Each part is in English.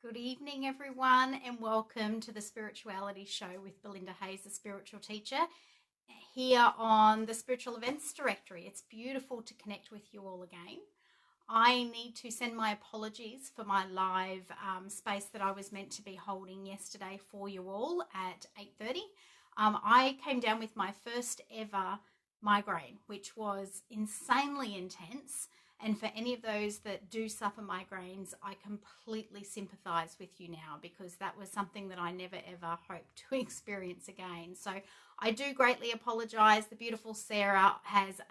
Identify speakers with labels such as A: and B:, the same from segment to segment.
A: Good evening, everyone, and welcome to the Spirituality Show with Belinda Hayes, the spiritual teacher, here on the Spiritual Events Directory. It's beautiful to connect with you all again. I need to send my apologies for my live space that I was meant to be holding yesterday for you all at 8:30. I came down with my first ever migraine, which was insanely intense. And for any of those that do suffer migraines, I completely sympathize with you now, because that was something that I never ever hoped to experience again. So I do greatly apologize. The beautiful Sarah has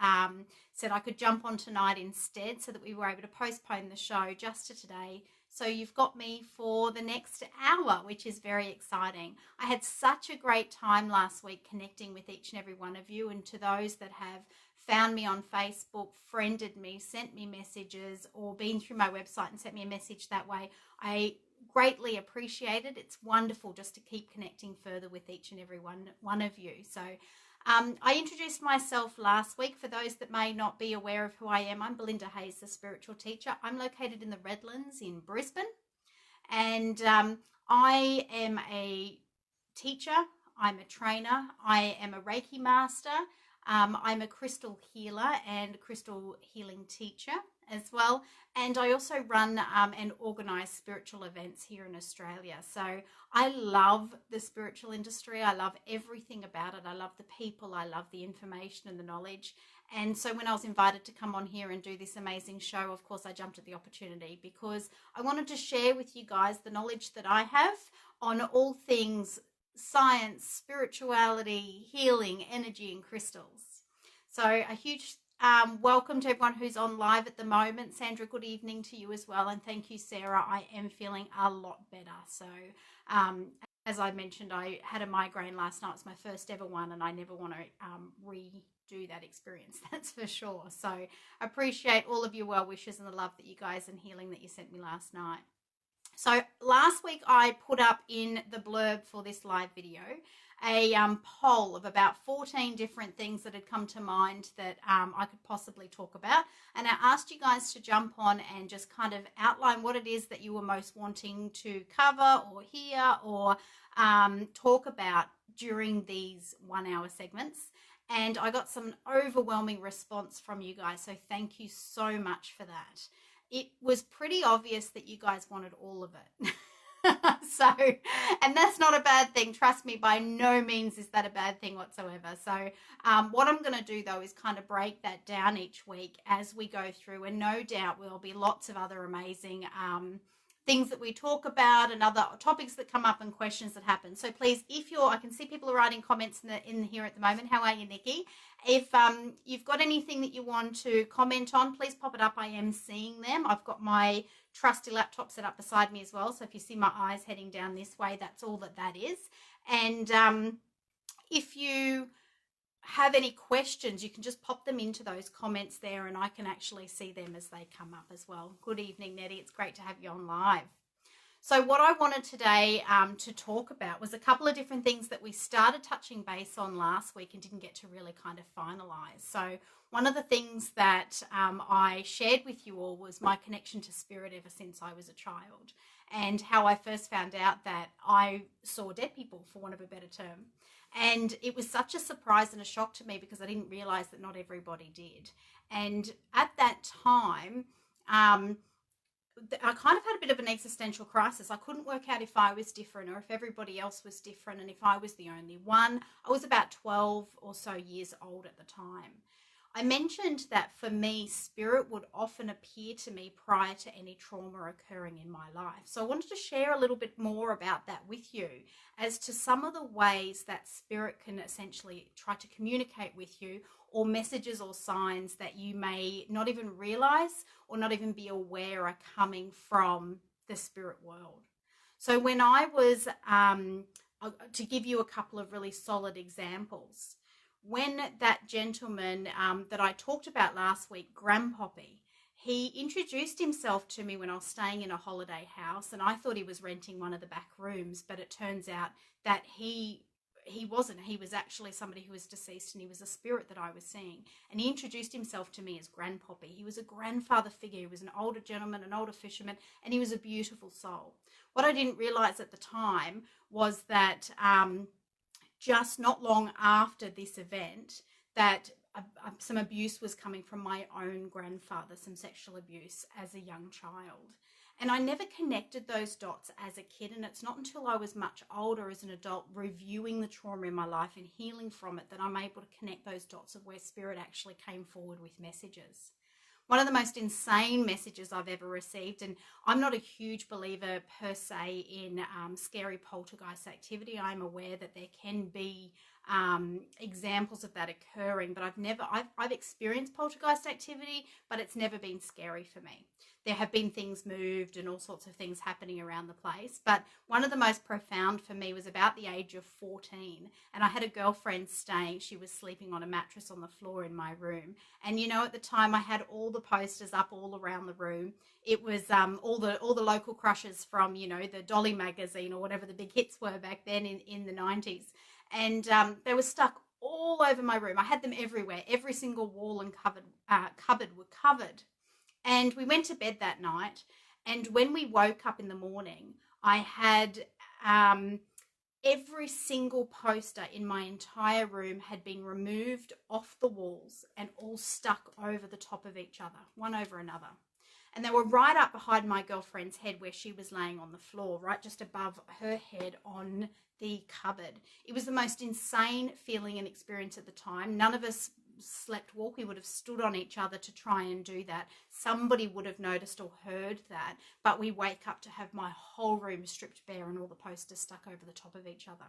A: said I could jump on tonight instead, so that we were able to postpone the show just to today. So you've got me for the next hour, which is very exciting. I had such a great time last week connecting with each and every one of you, and to those that have found me on Facebook, friended me, sent me messages, or been through my website and sent me a message that way, I greatly appreciate it. It's wonderful just to keep connecting further with each and every one of you. So I introduced myself last week. For those that may not be aware of who I am, I'm Belinda Hayes, the spiritual teacher. I'm located in the Redlands in Brisbane, and I am a teacher. I'm a trainer. I am a Reiki master. I'm a crystal healer and crystal healing teacher as well. And I also run and organise spiritual events here in Australia. So I love the spiritual industry. I love everything about it. I love the people. I love the information and the knowledge. And so when I was invited to come on here and do this amazing show, of course, I jumped at the opportunity, because I wanted to share with you guys the knowledge that I have on all things science, spirituality, healing, energy, and crystals. So a huge welcome to everyone who's on live at the moment. Sandra, good evening to you as well. And thank you, Sarah. I am feeling a lot better. So as I mentioned, I had a migraine last night. It's my first ever one, and I never want to redo that experience, that's for sure. So I appreciate all of your well wishes and the love that you guys and healing that you sent me last night. So last week I put up in the blurb for this live video a poll of about 14 different things that had come to mind that I could possibly talk about. And I asked you guys to jump on and just kind of outline what it is that you were most wanting to cover or hear or talk about during these 1 hour segments. And I got some overwhelming response from you guys. So thank you so much for that. It was pretty obvious that you guys wanted all of it. So, and that's not a bad thing. Trust me, by no means is that a bad thing whatsoever. So what I'm going to do, though, is kind of break that down each week as we go through. And no doubt there'll be lots of other amazing things that we talk about and other topics that come up and questions that happen. So please, if I can see people are writing comments in here at the moment. How are you, Nikki? If you've got anything that you want to comment on, please pop it up. I am seeing them. I've got my trusty laptop set up beside me as well. So if you see my eyes heading down this way, that's all that is. And if you have any questions, you can just pop them into those comments there, and I can actually see them as they come up as well. Good evening, Nettie. It's great to have you on live. So what I wanted today to talk about was a couple of different things that we started touching base on last week and didn't get to really kind of finalize. So one of the things that I shared with you all was my connection to spirit ever since I was a child, and how I first found out that I saw dead people, for want of a better term. And it was such a surprise and a shock to me, because I didn't realize that not everybody did. And at that time, I kind of had a bit of an existential crisis. I couldn't work out if I was different or if everybody else was different and if I was the only one. I was about 12 or so years old at the time. I mentioned that for me, spirit would often appear to me prior to any trauma occurring in my life. So I wanted to share a little bit more about that with you, as to some of the ways that spirit can essentially try to communicate with you, or messages or signs that you may not even realize or not even be aware are coming from the spirit world. So when I was, to give you a couple of really solid examples, when that gentleman that I talked about last week, Grandpoppy, he introduced himself to me when I was staying in a holiday house, and I thought he was renting one of the back rooms, but it turns out that he he wasn't. He was actually somebody who was deceased, and he was a spirit that I was seeing. And he introduced himself to me as Grandpoppy. He was a grandfather figure. He was an older gentleman, an older fisherman, and he was a beautiful soul. What I didn't realize at the time was that just not long after this event, that some abuse was coming from my own grandfather, some sexual abuse as a young child. And I never connected those dots as a kid. And it's not until I was much older as an adult, reviewing the trauma in my life and healing from it, that I'm able to connect those dots of where spirit actually came forward with messages. One of the most insane messages I've ever received, and I'm not a huge believer per se in scary poltergeist activity. I'm aware that there can be examples of that occurring, but I've experienced poltergeist activity, but it's never been scary for me. There have been things moved and all sorts of things happening around the place. But one of the most profound for me was about the age of 14. And I had a girlfriend staying. She was sleeping on a mattress on the floor in my room. And, you know, at the time I had all the posters up all around the room. It was all the local crushes from, you know, the Dolly magazine or whatever the big hits were back then in the 90s. And they were stuck all over my room. I had them everywhere. Every single wall and cupboard were covered. And we went to bed that night, and when we woke up in the morning, I had every single poster in my entire room had been removed off the walls and all stuck over the top of each other, one over another. And they were right up behind my girlfriend's head where she was laying on the floor, right just above her head on the cupboard. It was the most insane feeling and experience at the time. None of us slept walk. We would have stood on each other to try and do that. Somebody would have noticed or heard that, but we wake up to have my whole room stripped bare and all the posters stuck over the top of each other.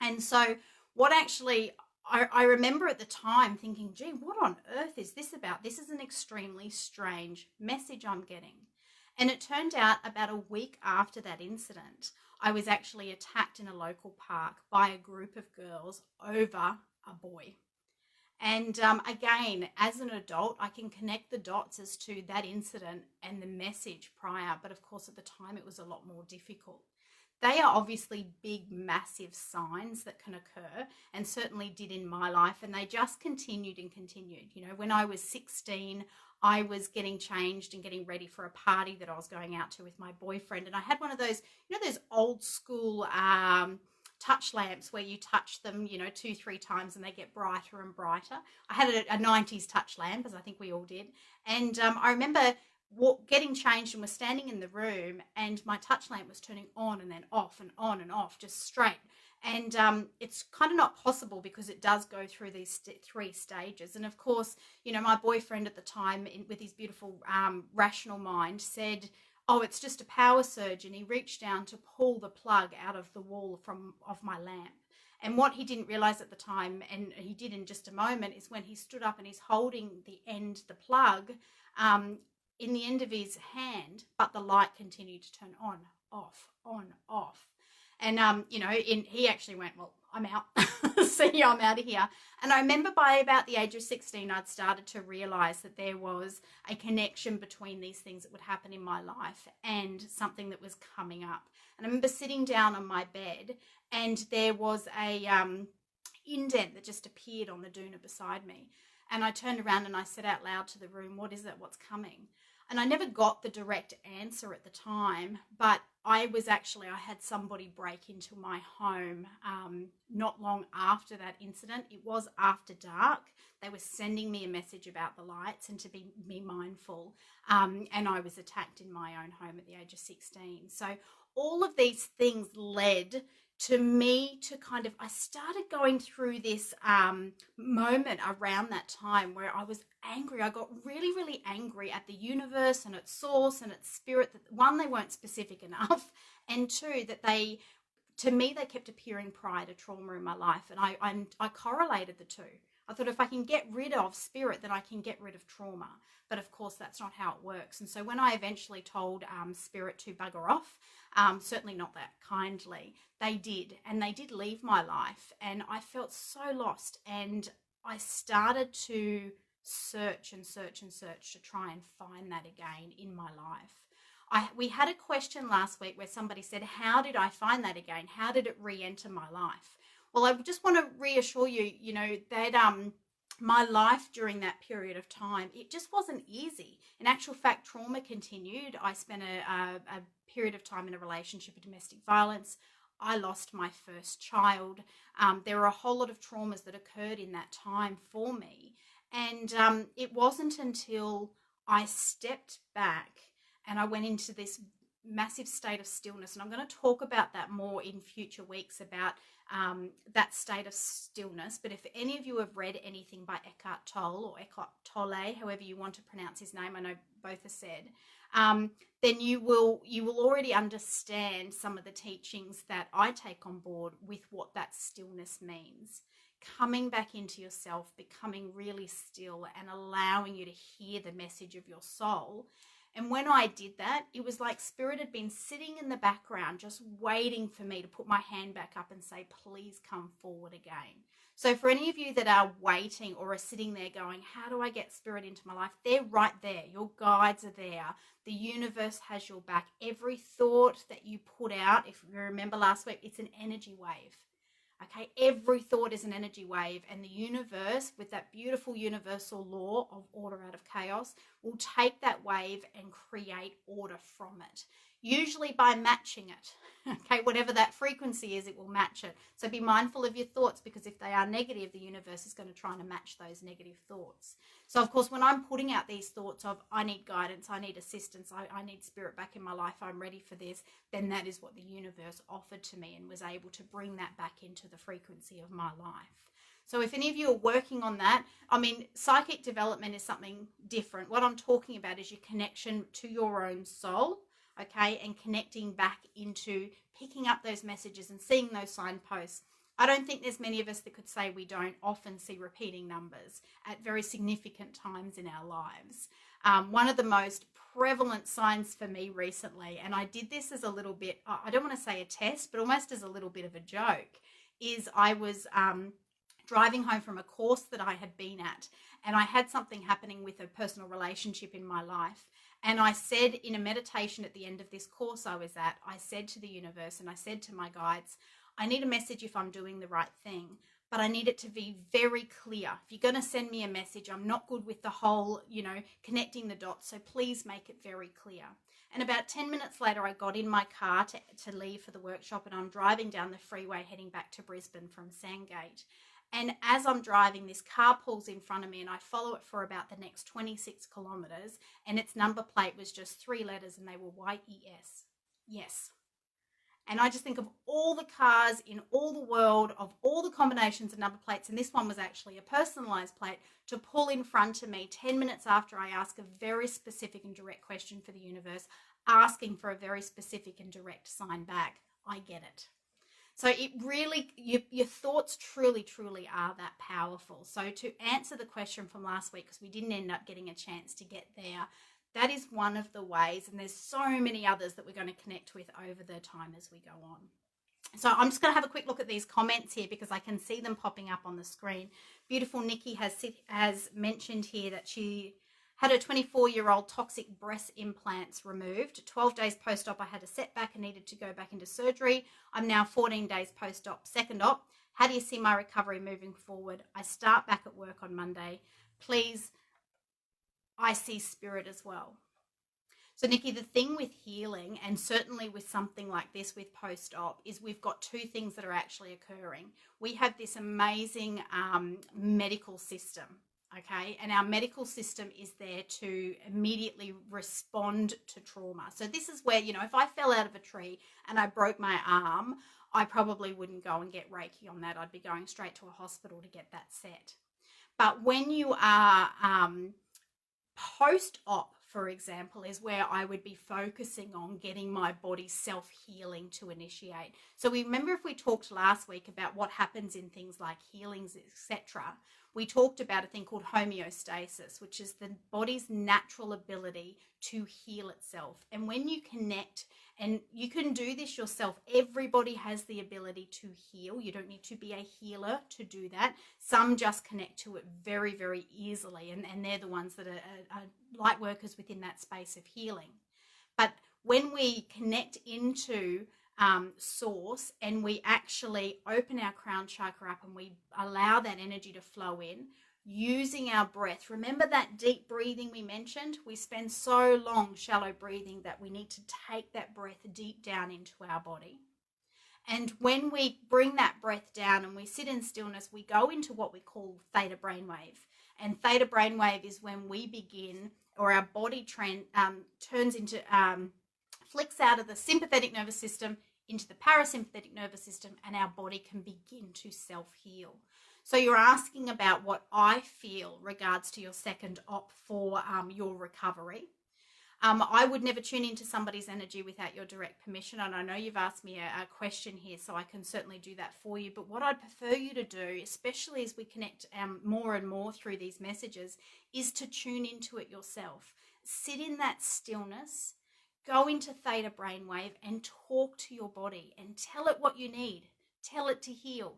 A: And so what actually I remember at the time thinking, gee, what on earth is this about? This is an extremely strange message I'm getting. And it turned out about a week after that incident, I was actually attacked in a local park by a group of girls over a boy. And again, as an adult, I can connect the dots as to that incident and the message prior. But of course, at the time, it was a lot more difficult. They are obviously big, massive signs that can occur, and certainly did in my life. And they just continued and continued. You know, when I was 16, I was getting changed and getting ready for a party that I was going out to with my boyfriend. And I had one of those, you know, those old school touch lamps where you touch them, you know, 2-3 times and they get brighter and brighter. I had a 90s touch lamp, as I think we all did. And I remember getting changed and was standing in the room, and my touch lamp was turning on and then off and on and off, just straight. And it's kind of not possible because it does go through these 3 stages. And of course, you know, my boyfriend at the time, with his beautiful rational mind, said, oh, it's just a power surge. And he reached down to pull the plug out of the wall of my lamp. And what he didn't realize at the time, and he did in just a moment, is when he stood up and he's holding the plug, in the end of his hand, but the light continued to turn on, off, on, off. And, you know, he actually went, well, I'm out. See, I'm out of here. And I remember by about the age of 16, I'd started to realize that there was a connection between these things that would happen in my life and something that was coming up. And I remember sitting down on my bed, and there was a indent that just appeared on the doona beside me. And I turned around and I said out loud to the room, what is it? What's coming? And I never got the direct answer at the time, but I had somebody break into my home not long after that incident. It was after dark. They were sending me a message about the lights and to be mindful. And I was attacked in my own home at the age of 16. So all of these things led to me to I started going through this moment around that time where I was angry. I got really, really angry at the universe and its source and its spirit. That one, they weren't specific enough, and two, that they kept appearing prior to trauma in my life, and I correlated the two. I thought if I can get rid of spirit, then I can get rid of trauma. But of course, that's not how it works. And so when I eventually told spirit to bugger off, certainly not that kindly, they did. And they did leave my life. And I felt so lost. And I started to search and search and search to try and find that again in my life. We had a question last week where somebody said, how did I find that again? How did it re-enter my life? Well, I just want to reassure you, you know, that my life during that period of time, it just wasn't easy. In actual fact, trauma continued. I spent a period of time in a relationship of domestic violence. I lost my first child. There were a whole lot of traumas that occurred in that time for me. And it wasn't until I stepped back and I went into this massive state of stillness. And I'm going to talk about that more in future weeks about that state of stillness. But if any of you have read anything by Eckhart Tolle or Eckhart Tolle, however you want to pronounce his name, I know both are said, then you will already understand some of the teachings that I take on board with what that stillness means. Coming back into yourself, becoming really still and allowing you to hear the message of your soul. And when I did that, it was like Spirit had been sitting in the background, just waiting for me to put my hand back up and say, please come forward again. So for any of you that are waiting or are sitting there going, how do I get Spirit into my life? They're right there. Your guides are there. The universe has your back. Every thought that you put out, if you remember last week, it's an energy wave. Okay, every thought is an energy wave, and the universe, with that beautiful universal law of order out of chaos, will take that wave and create order from it, usually by matching it. Okay, whatever that frequency is, it will match it. So be mindful of your thoughts, because if they are negative, the universe is going to try to match those negative thoughts. So of course, when I'm putting out these thoughts of I need guidance, I need assistance, I need Spirit back in my life, I'm ready for this, then that is what the universe offered to me and was able to bring that back into the frequency of my life. So if any of you are working on that, I mean, psychic development is something different. What I'm talking about is your connection to your own soul, okay, and connecting back into picking up those messages and seeing those signposts. I don't think there's many of us that could say we don't often see repeating numbers at very significant times in our lives. One of the most prevalent signs for me recently, and I did this as a little bit, I don't want to say a test, but almost as a little bit of a joke, is I was driving home from a course that I had been at, and I had something happening with a personal relationship in my life. And I said in a meditation at the end of this course I was at, I said to the universe and I said to my guides, I need a message if I'm doing the right thing, but I need it to be very clear. If you're going to send me a message, I'm not good with the whole, connecting the dots. So please make it very clear. And about 10 minutes later, I got in my car to leave for the workshop, and I'm driving down the freeway heading back to Brisbane from Sandgate. And as I'm driving, this car pulls in front of me, and I follow it for about the next 26 kilometres, and its number plate was just 3 letters, and they were YES. Yes. And I just think of all the cars in all the world, of all the combinations of number plates, and this one was actually a personalised plate, to pull in front of me 10 minutes after I ask a very specific and direct question for the universe, asking for a very specific and direct sign back. I get it. So it really, your thoughts truly, truly are that powerful. So to answer the question from last week, because we didn't end up getting a chance to get there, that is one of the ways, and there's so many others that we're going to connect with over the time as we go on. So I'm just going to have a quick look at these comments here because I can see them popping up on the screen. Beautiful Nikki has mentioned here that she had a 24-year-old toxic breast implants removed. 12 days post-op, I had a setback and needed to go back into surgery. I'm now 14 days post-op, second op. How do you see my recovery moving forward? I start back at work on Monday. Please, I see Spirit as well. So Nikki, the thing with healing, and certainly with something like this with post-op, is we've got two things that are actually occurring. We have this amazing medical system, okay? And our medical system is there to immediately respond to trauma. So this is where, if I fell out of a tree and I broke my arm, I probably wouldn't go and get Reiki on that. I'd be going straight to a hospital to get that set. But when you are post-op, for example, is where I would be focusing on getting my body self-healing to initiate. So we remember, if we talked last week about what happens in things like healings, etc., we talked about a thing called homeostasis, which is the body's natural ability to heal itself. And when you connect, and you can do this yourself, everybody has the ability to heal. You don't need to be a healer to do that. Some just connect to it very, very easily, and they're the ones that are light workers within that space of healing. But when we connect into source, and we actually open our crown chakra up and we allow that energy to flow in using our breath. Remember that deep breathing we mentioned? We spend so long shallow breathing that we need to take that breath deep down into our body. And when we bring that breath down and we sit in stillness, we go into what we call theta brainwave. And theta brainwave is when we begin, or our body turns into, flicks out of the sympathetic nervous system into the parasympathetic nervous system, and our body can begin to self-heal. So you're asking about what I feel regards to your second op for your recovery. I would never tune into somebody's energy without your direct permission. And I know you've asked me a question here, so I can certainly do that for you. But what I'd prefer you to do, especially as we connect more and more through these messages, is to tune into it yourself. Sit in that stillness, go into theta brainwave and talk to your body and tell it what you need. Tell it to heal.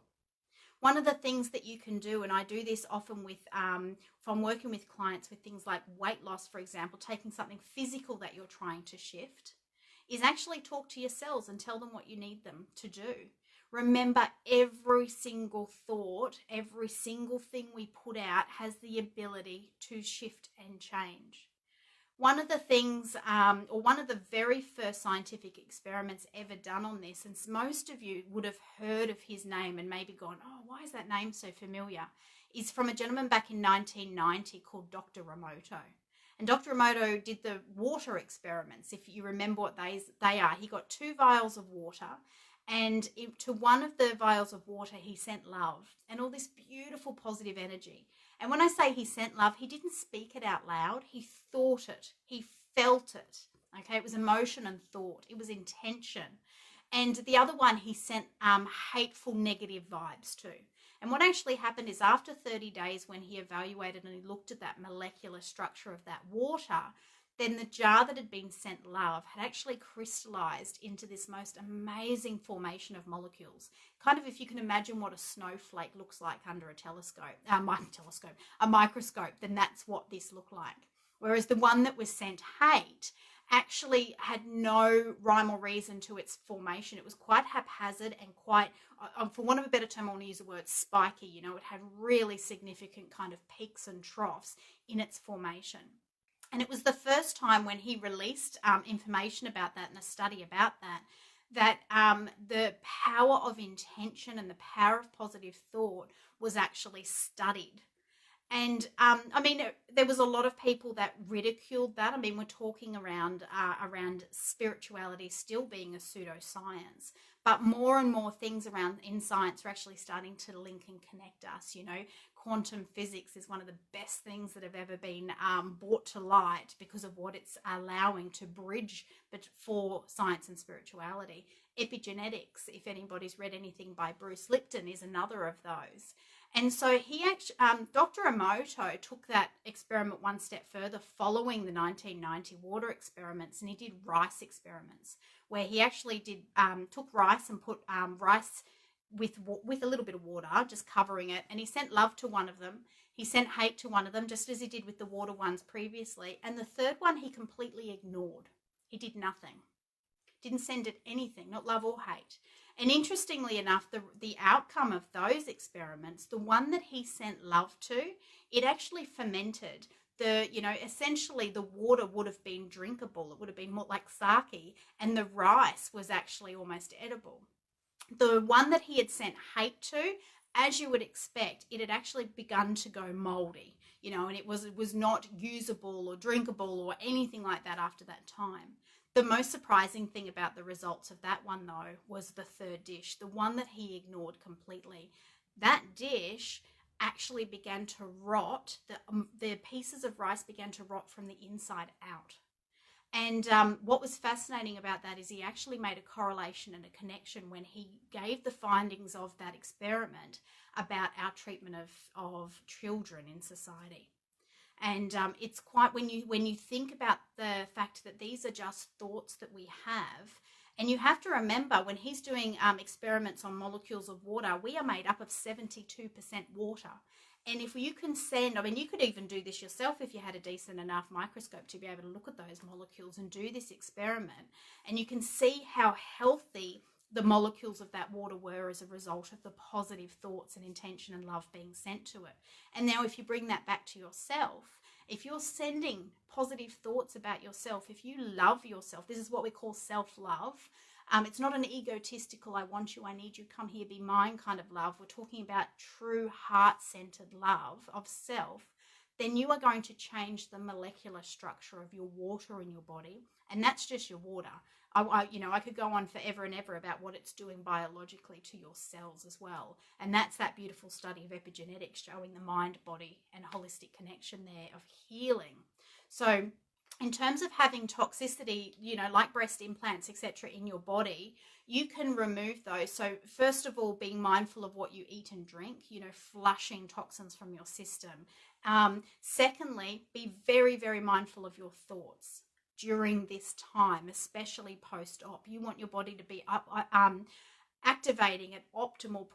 A: One of the things that you can do, and I do this often with, if I'm working with clients with things like weight loss, for example, taking something physical that you're trying to shift, is actually talk to your cells and tell them what you need them to do. Remember, every single thought, every single thing we put out has the ability to shift and change. One of the things, or one of the very first scientific experiments ever done on this, and most of you would have heard of his name and maybe gone, oh, why is that name so familiar, is from a gentleman back in 1990 called Dr. Emoto. And Dr. Emoto did the water experiments. If you remember what they are, he got 2 vials of water, and to one of the vials of water, he sent love and all this beautiful positive energy. And when I say he sent love, he didn't speak it out loud. He thought it. He felt it. Okay, it was emotion and thought. It was intention. And the other one, he sent hateful, negative vibes to. And what actually happened is after 30 days, when he evaluated and he looked at that molecular structure of that water, then the jar that had been sent love had actually crystallized into this most amazing formation of molecules. Kind of, if you can imagine what a snowflake looks like under a microscope, then that's what this looked like. Whereas the one that was sent hate actually had no rhyme or reason to its formation. It was quite haphazard and quite, for want of a better term, I want to use the word spiky. You know, it had really significant kind of peaks and troughs in its formation. And it was the first time when he released information about that and a study about that the power of intention and the power of positive thought was actually studied. And I mean, there was a lot of people that ridiculed that. I mean, we're talking around spirituality still being a pseudoscience, but more and more things around in science are actually starting to link and connect us. You know, quantum physics is one of the best things that have ever been brought to light because of what it's allowing to bridge for science and spirituality. Epigenetics, if anybody's read anything by Bruce Lipton, is another of those. And so he actually, Dr. Emoto took that experiment one step further following the 1990 water experiments, and he did rice experiments where he actually took rice and put rice with a little bit of water, just covering it, and he sent love to one of them. He sent hate to one of them, just as he did with the water ones previously. And the third one he completely ignored. He did nothing. Didn't send it anything, not love or hate. And interestingly enough, the outcome of those experiments, the one that he sent love to, it actually fermented. Essentially the water would have been drinkable. It would have been more like sake, and the rice was actually almost edible. The one that he had sent hate to, as you would expect, it had actually begun to go moldy, and it was not usable or drinkable or anything like that after that time. The most surprising thing about the results of that one, though, was the third dish, the one that he ignored completely. That dish actually began to rot. The pieces of rice began to rot from the inside out. And what was fascinating about that is he actually made a correlation and a connection when he gave the findings of that experiment about our treatment of children in society. And it's quite, when you think about the fact that these are just thoughts that we have, and you have to remember when he's doing experiments on molecules of water, we are made up of 72% water. And if you can send, I mean, you could even do this yourself if you had a decent enough microscope to be able to look at those molecules and do this experiment. And you can see how healthy the molecules of that water were as a result of the positive thoughts and intention and love being sent to it. And now if you bring that back to yourself, if you're sending positive thoughts about yourself, if you love yourself, this is what we call self-love. It's not an egotistical, I want you, I need you, come here, be mine kind of love. We're talking about true heart-centered love of self. Then you are going to change the molecular structure of your water in your body. And that's just your water. I could go on forever and ever about what it's doing biologically to your cells as well. And that's that beautiful study of epigenetics showing the mind, body, and holistic connection there of healing. So in terms of having toxicity, like breast implants, etc., in your body, you can remove those. So first of all, being mindful of what you eat and drink, flushing toxins from your system. Secondly, be very, very mindful of your thoughts during this time, especially post-op. You want your body to be activating at optimal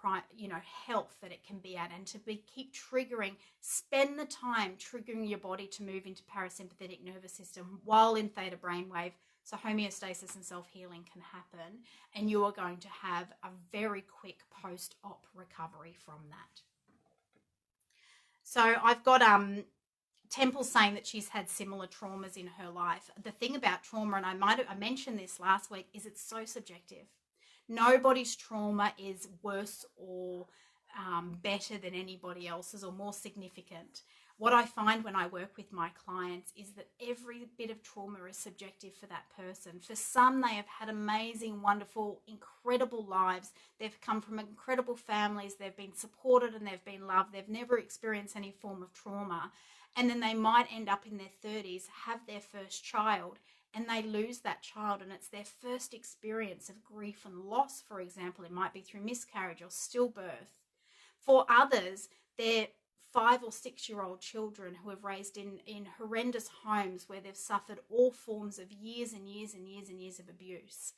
A: health that it can be at, and to keep triggering. Spend the time triggering your body to move into parasympathetic nervous system while in theta brainwave, so homeostasis and self-healing can happen, and you are going to have a very quick post-op recovery from that. So I've got Temple saying that she's had similar traumas in her life. The thing about trauma, and I mentioned this last week, is it's so subjective. Nobody's trauma is worse or better than anybody else's or more significant. What I find when I work with my clients is that every bit of trauma is subjective for that person. For some, they have had amazing, wonderful, incredible lives. They've come from incredible families. They've been supported and they've been loved. They've never experienced any form of trauma. And then they might end up in their 30s, have their first child, and they lose that child, and it's their first experience of grief and loss, for example. It might be through miscarriage or stillbirth. For others, they're 5 or 6 year old children who have raised in horrendous homes where they've suffered all forms of years and years and years and years of abuse.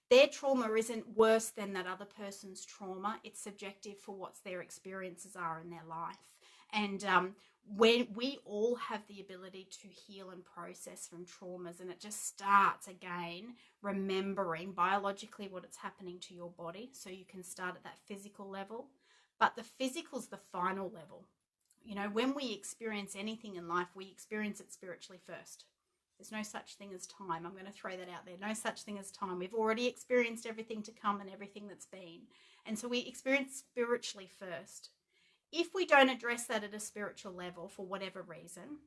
A: Their trauma isn't worse than that other person's trauma. It's subjective for what their experiences are in their life. And when we all have the ability to heal and process from traumas, and it just starts again remembering biologically what it's happening to your body, so you can start at that physical level. But the physical's the final level. When we experience anything in life, we experience it spiritually first. There's no such thing as time. I'm going to throw that out there. No such thing as time. We've already experienced everything to come and everything that's been. And so we experience spiritually first. If we don't address that at a spiritual level for whatever reason,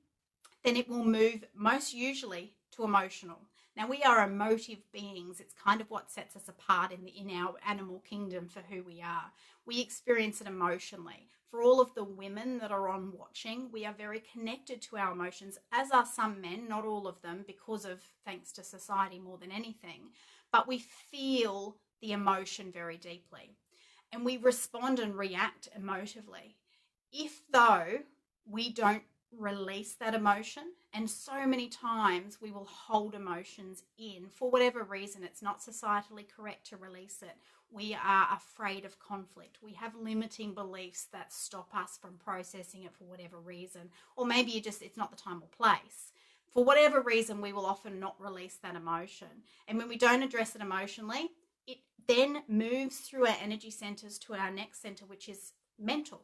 A: then it will move most usually to emotional. Now, we are emotive beings. It's kind of what sets us apart in our animal kingdom for who we are. We experience it emotionally. For all of the women that are on watching, we are very connected to our emotions, as are some men, not all of them, because of, thanks to society more than anything. But we feel the emotion very deeply. And we respond and react emotively. If, though, we don't release that emotion, and so many times we will hold emotions in for whatever reason, it's not societally correct to release it. We are afraid of conflict. We have limiting beliefs that stop us from processing it for whatever reason. Or maybe it's not the time or place. For whatever reason, we will often not release that emotion. And when we don't address it emotionally, it then moves through our energy centers to our next center, which is mental.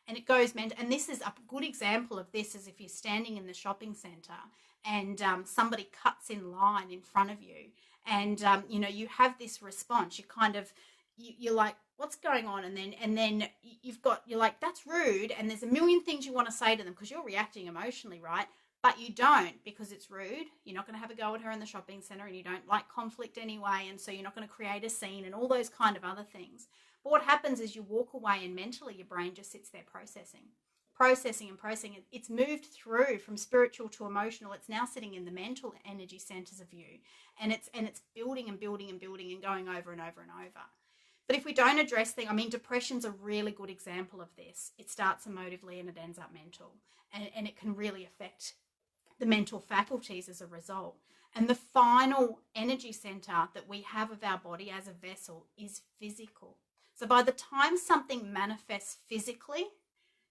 A: And it goes mental. And this is a good example of this is if you're standing in the shopping center and somebody cuts in line in front of you, and you have this response. You kind of you're like, what's going on? And then you're like, that's rude. And there's a million things you want to say to them because you're reacting emotionally, right? But you don't, because it's rude. You're not going to have a go at her in the shopping center, and you don't like conflict anyway, and so you're not going to create a scene and all those kind of other things. But what happens is you walk away, and mentally your brain just sits there processing. It's moved through from spiritual to emotional. It's now sitting in the mental energy centers of you, and it's building and building and building and going over and over and over. But if we don't address things, depression's a really good example of this. It starts emotively and it ends up mental, and it can really affect the mental faculties as a result. And the final energy center that we have of our body as a vessel is physical. So by the time something manifests physically,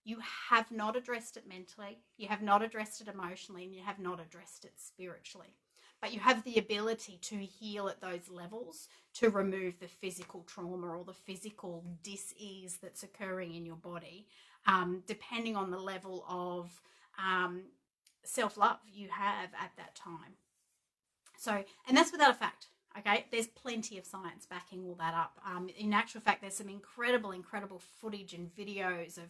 A: you have not addressed it mentally, you have not addressed it emotionally, and you have not addressed it spiritually. But you have the ability to heal at those levels to remove the physical trauma or the physical dis-ease that's occurring in your body, depending on the level of self-love you have at that time. So, and that's without a fact. Okay, there's plenty of science backing all that up. In actual fact, there's some incredible footage and videos of,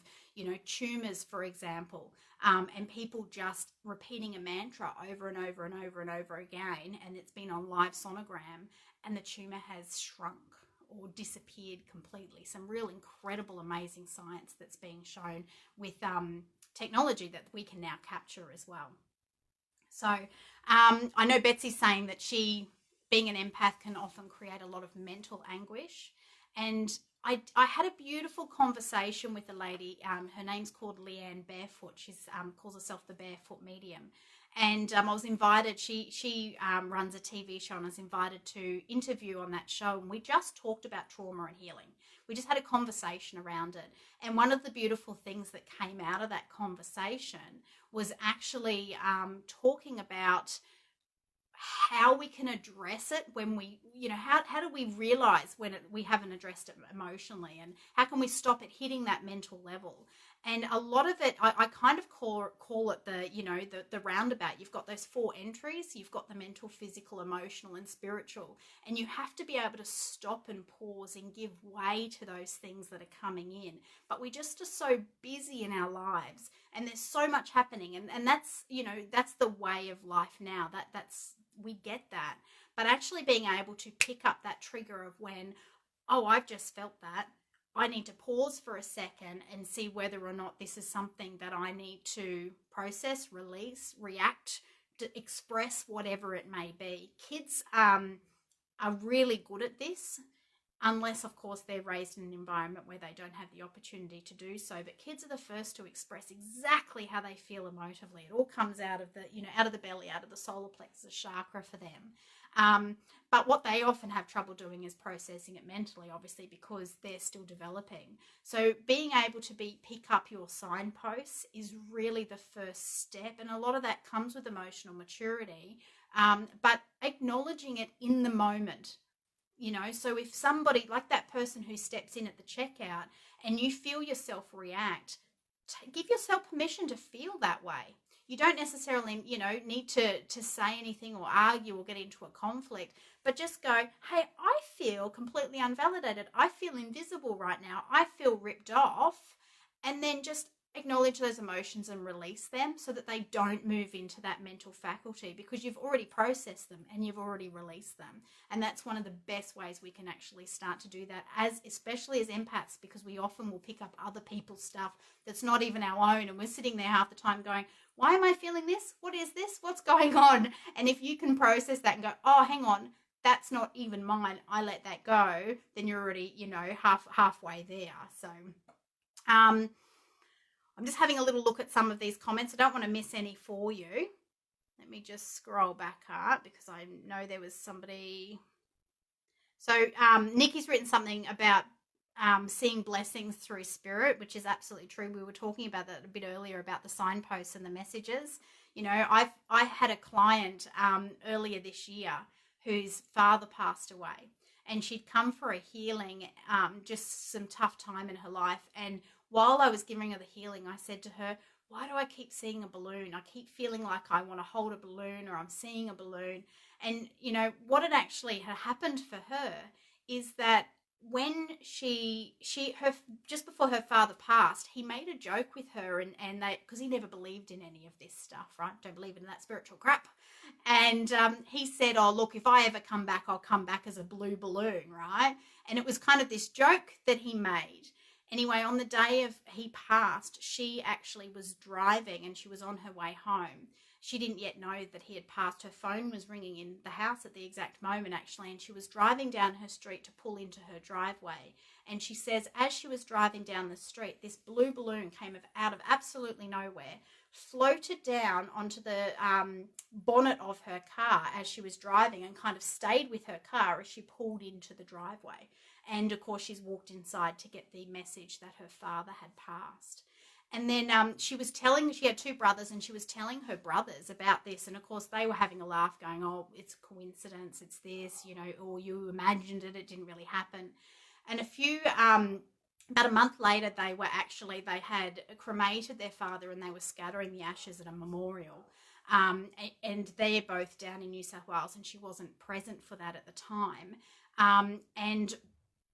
A: tumors, for example, and people just repeating a mantra over and over and over and over again, and it's been on live sonogram, and the tumor has shrunk or disappeared completely. Some real incredible, amazing science that's being shown with technology that we can now capture as well. So I know Betsy's saying that she, being an empath, can often create a lot of mental anguish. And I had a beautiful conversation with a lady. Her name's called Leanne Barefoot. She calls herself the Barefoot Medium. And I was invited, she runs a TV show, and I was invited to interview on that show. And we just talked about trauma and healing. We just had a conversation around it. And one of the beautiful things that came out of that conversation was actually talking about how we can address it when we, how do we realize when we haven't addressed it emotionally, and how can we stop it hitting that mental level? And a lot of it, I kind of call it the roundabout. You've got those 4 entries. You've got the mental, physical, emotional, and spiritual. And you have to be able to stop and pause and give way to those things that are coming in. But we just are so busy in our lives, and there's so much happening. And that's, that's the way of life now. We get that. But actually being able to pick up that trigger of when, oh, I've just felt that, I need to pause for a second and see whether or not this is something that I need to process, release, react, to express, whatever it may be. Kids are really good at this, unless, of course, they're raised in an environment where they don't have the opportunity to do so. But kids are the first to express exactly how they feel emotively. It all comes out of the, out of the belly, out of the solar plexus chakra for them. But what they often have trouble doing is processing it mentally, obviously, because they're still developing. So being able to pick up your signposts is really the first step. And a lot of that comes with emotional maturity, but acknowledging it in the moment. So if somebody, like that person who steps in at the checkout, and you feel yourself react, give yourself permission to feel that way. You don't necessarily, need to say anything or argue or get into a conflict, but just go, hey, I feel completely unvalidated. I feel invisible right now. I feel ripped off. And then just acknowledge those emotions and release them so that they don't move into that mental faculty, because you've already processed them and you've already released them. And that's one of the best ways we can actually start to do that, especially as empaths, because we often will pick up other people's stuff that's not even our own, and we're sitting there half the time going, why am I feeling this? What is this? What's going on? And if you can process that and go, oh, hang on, that's not even mine, I let that go, then you're already, halfway there. So I'm just having a little look at some of these comments. I don't want to miss any for you. Let me just scroll back up, because I know there was somebody. So Nikki's written something about seeing blessings through spirit, which is absolutely true. We were talking about that a bit earlier about the signposts and the messages. I had a client earlier this year whose father passed away, and she'd come for a healing, just some tough time in her life. And while I was giving her the healing, I said to her, why do I keep seeing a balloon? I keep feeling like I want to hold a balloon, or I'm seeing a balloon. And, what had actually had happened for her is that when just before her father passed, he made a joke with her, and they, because he never believed in any of this stuff, right? Don't believe in that spiritual crap. And he said, oh, look, if I ever come back, I'll come back as a blue balloon, right? And it was kind of this joke that he made. Anyway, on the day of he passed, she actually was driving, and she was on her way home. She didn't yet know that he had passed. Her phone was ringing in the house at the exact moment, actually, and she was driving down her street to pull into her driveway. And she says, as she was driving down the street, this blue balloon came out of absolutely nowhere, floated down onto the bonnet of her car as she was driving, and kind of stayed with her car as she pulled into the driveway. And of course, she's walked inside to get the message that her father had passed. And then she had two brothers, and she was telling her brothers about this. And of course, they were having a laugh, going, oh, it's a coincidence, it's this, or you imagined it, it didn't really happen. And about a month later, they had cremated their father, and they were scattering the ashes at a memorial. And they're both down in New South Wales, and she wasn't present for that at the time. And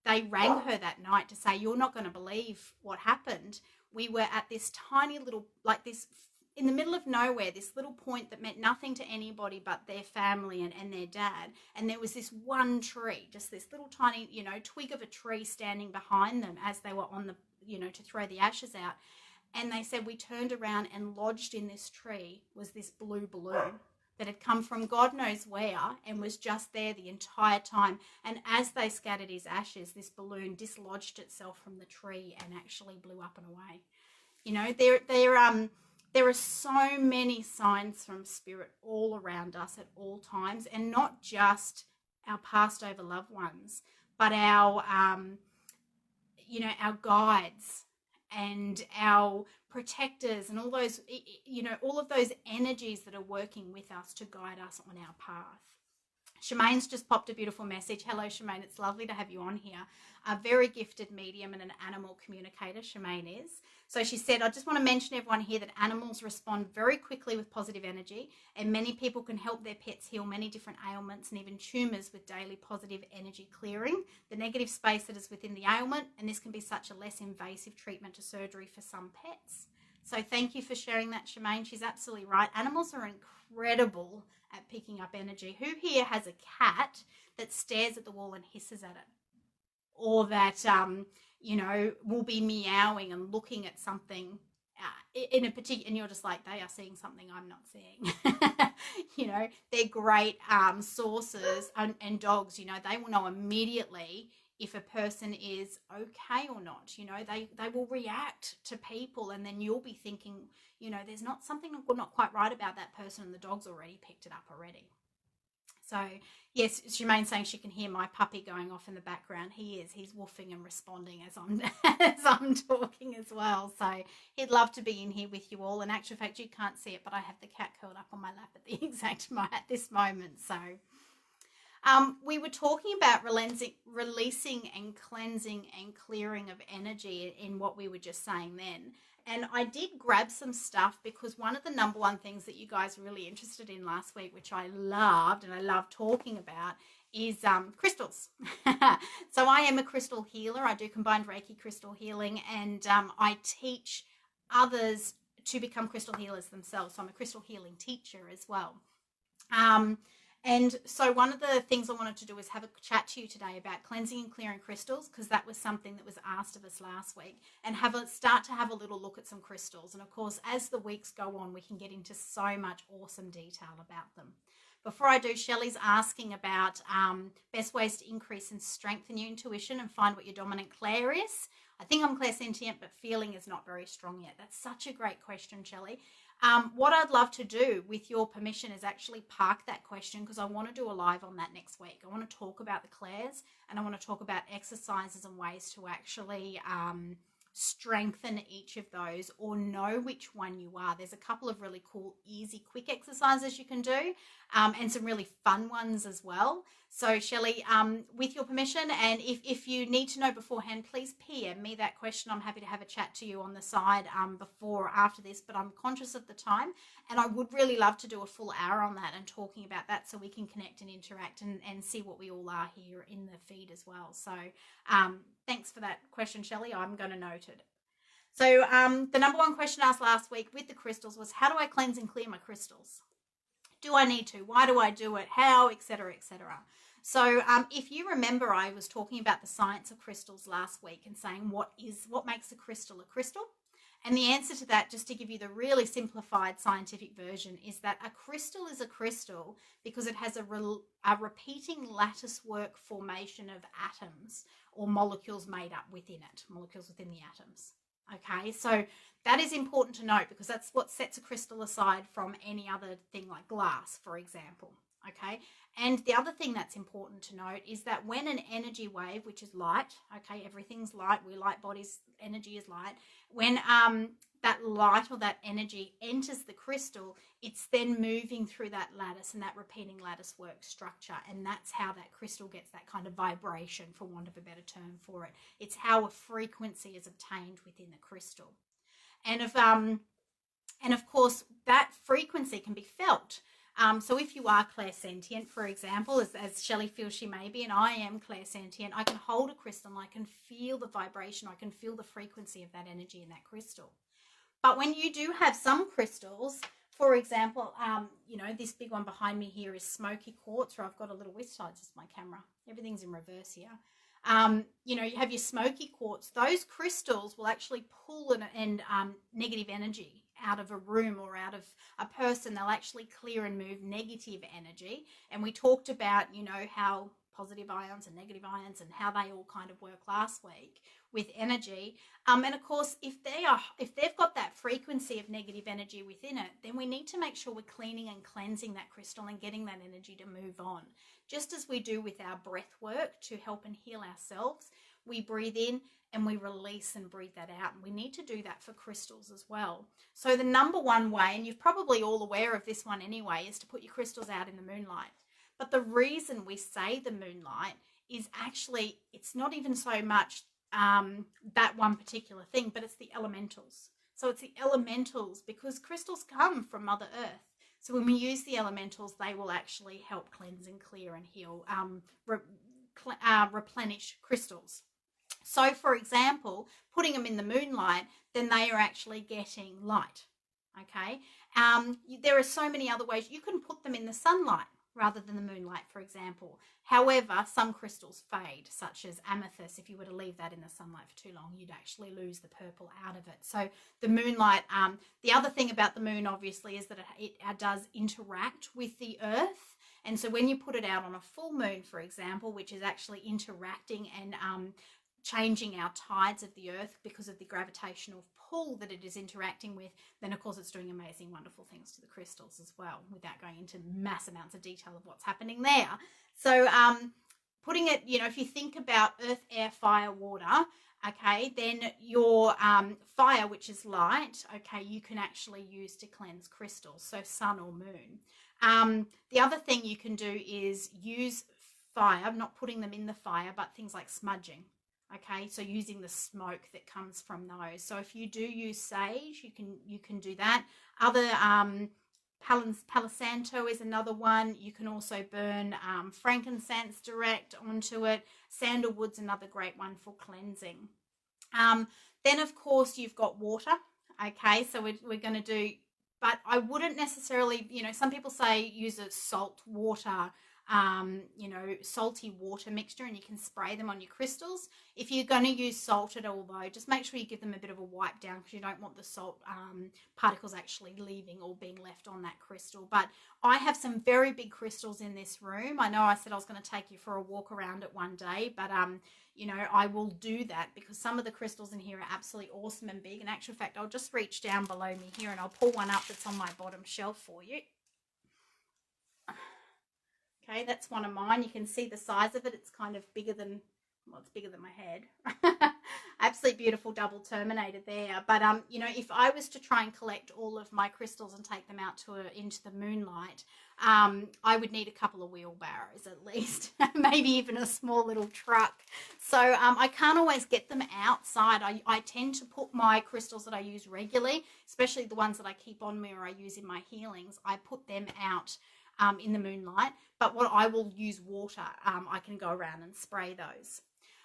A: they rang her that night to say, you're not going to believe what happened. We were at this tiny little, in the middle of nowhere, this little point that meant nothing to anybody but their family and their dad. And there was this one tree, just this little tiny, twig of a tree standing behind them as they were on to throw the ashes out. And they said, we turned around, and lodged in this tree was this blue balloon that had come from God knows where and was just there the entire time. And as they scattered his ashes, this balloon dislodged itself from the tree and actually blew up and away. There are so many signs from Spirit all around us at all times, and not just our passed over loved ones, but our guides and our protectors, and all those, all of those energies that are working with us to guide us on our path. Shemaine's just popped a beautiful message. Hello, Shemaine. It's lovely to have you on here. A very gifted medium and an animal communicator, Shemaine is. So she said, I just want to mention everyone here that animals respond very quickly with positive energy, and many people can help their pets heal many different ailments and even tumours with daily positive energy clearing the negative space that is within the ailment, and this can be such a less invasive treatment to surgery for some pets. So thank you for sharing that, Shemaine. She's absolutely right. Animals are incredible at picking up energy. Who here has a cat that stares at the wall and hisses at it? Or that, will be meowing and looking at something in a particular, and you're just like, they are seeing something I'm not seeing. They're great sources, and dogs, they will know immediately if a person is okay or not. They will react to people, and then you'll be thinking, there's something not quite right about that person, and the dog's already picked it up already. So yes, Shemaine's saying she can hear my puppy going off in the background. He's woofing and responding as I'm talking as well. So he'd love to be in here with you all. In actual fact, you can't see it, but I have the cat curled up on my lap at the exact at this moment. So we were talking about releasing and cleansing and clearing of energy in what we were just saying then. And I did grab some stuff, because one of the number one things that you guys were really interested in last week, which I loved and I love talking about, is crystals. So I am a crystal healer. I do combined Reiki crystal healing, and I teach others to become crystal healers themselves. So I'm a crystal healing teacher as well. And so one of the things I wanted to do is have a chat to you today about cleansing and clearing crystals, because that was something that was asked of us last week, and start to have a little look at some crystals. And of course, as the weeks go on, we can get into so much awesome detail about them. Before I do, Shelley's asking about best ways to increase and strengthen your intuition and find what your dominant clair is. I think I'm clairsentient, but feeling is not very strong yet. That's such a great question, Shelley. What I'd love to do, with your permission, is actually park that question, because I want to do a live on that next week. I want to talk about the clairs, and I want to talk about exercises and ways to actually strengthen each of those, or know which one you are. There's a couple of really cool, easy, quick exercises you can do, and some really fun ones as well. So Shelley, with your permission, and if you need to know beforehand, please PM me that question. I'm happy to have a chat to you on the side before or after this, but I'm conscious of the time, and I would really love to do a full hour on that and talking about that, so we can connect and interact and see what we all are here in the feed as well. So thanks for that question, Shelley. I'm going to note it. So the number one question asked last week with the crystals was, how do I cleanse and clear my crystals? Do I need to? Why do I do it? How? Etc., etc. So if you remember, I was talking about the science of crystals last week and saying what makes a crystal a crystal? And the answer to that, just to give you the really simplified scientific version, is that a crystal is a crystal because it has a repeating lattice work formation of atoms or molecules made up within it, molecules within the atoms. Okay, so that is important to note, because that's what sets a crystal aside from any other thing like glass, for example. okay? And the other thing that's important to note is that when an energy wave, which is light, okay, everything's light, we're light bodies, energy is light, when that light or that energy enters the crystal, it's then moving through that lattice, and that repeating lattice work structure, and that's how that crystal gets that kind of vibration, for want of a better term for it. It's how a frequency is obtained within the crystal. And of course, that frequency can be felt. So if you are clairsentient, for example, as Shelley feels she may be, and I am clairsentient, I can hold a crystal and I can feel the vibration, I can feel the frequency of that energy in that crystal. But when you do have some crystals, for example, this big one behind me here is smoky quartz, or I've got a little, which side's is my camera? Everything's in reverse here. You have your smoky quartz. Those crystals will actually pull negative energy out of a room or out of a person. They'll actually clear and move negative energy. And we talked about, how positive ions and negative ions and how they all kind of work last week with energy. And of course, if they've got that frequency of negative energy within it, then we need to make sure we're cleaning and cleansing that crystal and getting that energy to move on. Just as we do with our breath work to help and heal ourselves, we breathe in and we release and breathe that out. And we need to do that for crystals as well. So the number one way, and you're probably all aware of this one anyway, is to put your crystals out in the moonlight. But the reason we say the moonlight is actually, it's not even so much that one particular thing, but it's the elementals. So it's the elementals, because crystals come from Mother Earth. So when we use the elementals, they will actually help cleanse and clear and heal, replenish crystals. So, for example, putting them in the moonlight, then they are actually getting light, okay? There are so many other ways. You can put them in the sunlight rather than the moonlight, for example. However, some crystals fade, such as amethyst. If you were to leave that in the sunlight for too long, you'd actually lose the purple out of it. So the moonlight, the other thing about the moon, obviously, is that it does interact with the earth. And so when you put it out on a full moon, for example, which is actually interacting and changing our tides of the earth because of the gravitational pull that it is interacting with, then of course it's doing amazing, wonderful things to the crystals as well, without going into mass amounts of detail of what's happening there. So putting it, if you think about earth, air, fire, water, okay, then your fire, which is light, okay, you can actually use to cleanse crystals, so sun or moon. The other thing you can do is use fire, not putting them in the fire, but things like smudging. Okay, so using the smoke that comes from those. So if you do use sage, you can do that. Other Palo Santo is another one. You can also burn frankincense direct onto it. Sandalwood's another great one for cleansing. Then of course you've got water. Okay, so we're going to do, but I wouldn't necessarily, some people say use a salt water, salty water mixture, and you can spray them on your crystals. If you're going to use salt at all, though, just make sure you give them a bit of a wipe down, because you don't want the salt particles actually leaving or being left on that crystal. But I have some very big crystals in this room. I know I said I was going to take you for a walk around it one day, but I will do that, because some of the crystals in here are absolutely awesome and big. In actual fact, I'll just reach down below me here and I'll pull one up that's on my bottom shelf for you. Okay, that's one of mine. You can see the size of it. It's kind of bigger than, it's bigger than my head. Absolutely beautiful double terminated there. But, if I was to try and collect all of my crystals and take them out into the moonlight, I would need a couple of wheelbarrows at least, maybe even a small little truck. So I can't always get them outside. I tend to put my crystals that I use regularly, especially the ones that I keep on me or I use in my healings, I put them out in the moonlight. But what I will use water, I can go around and spray those.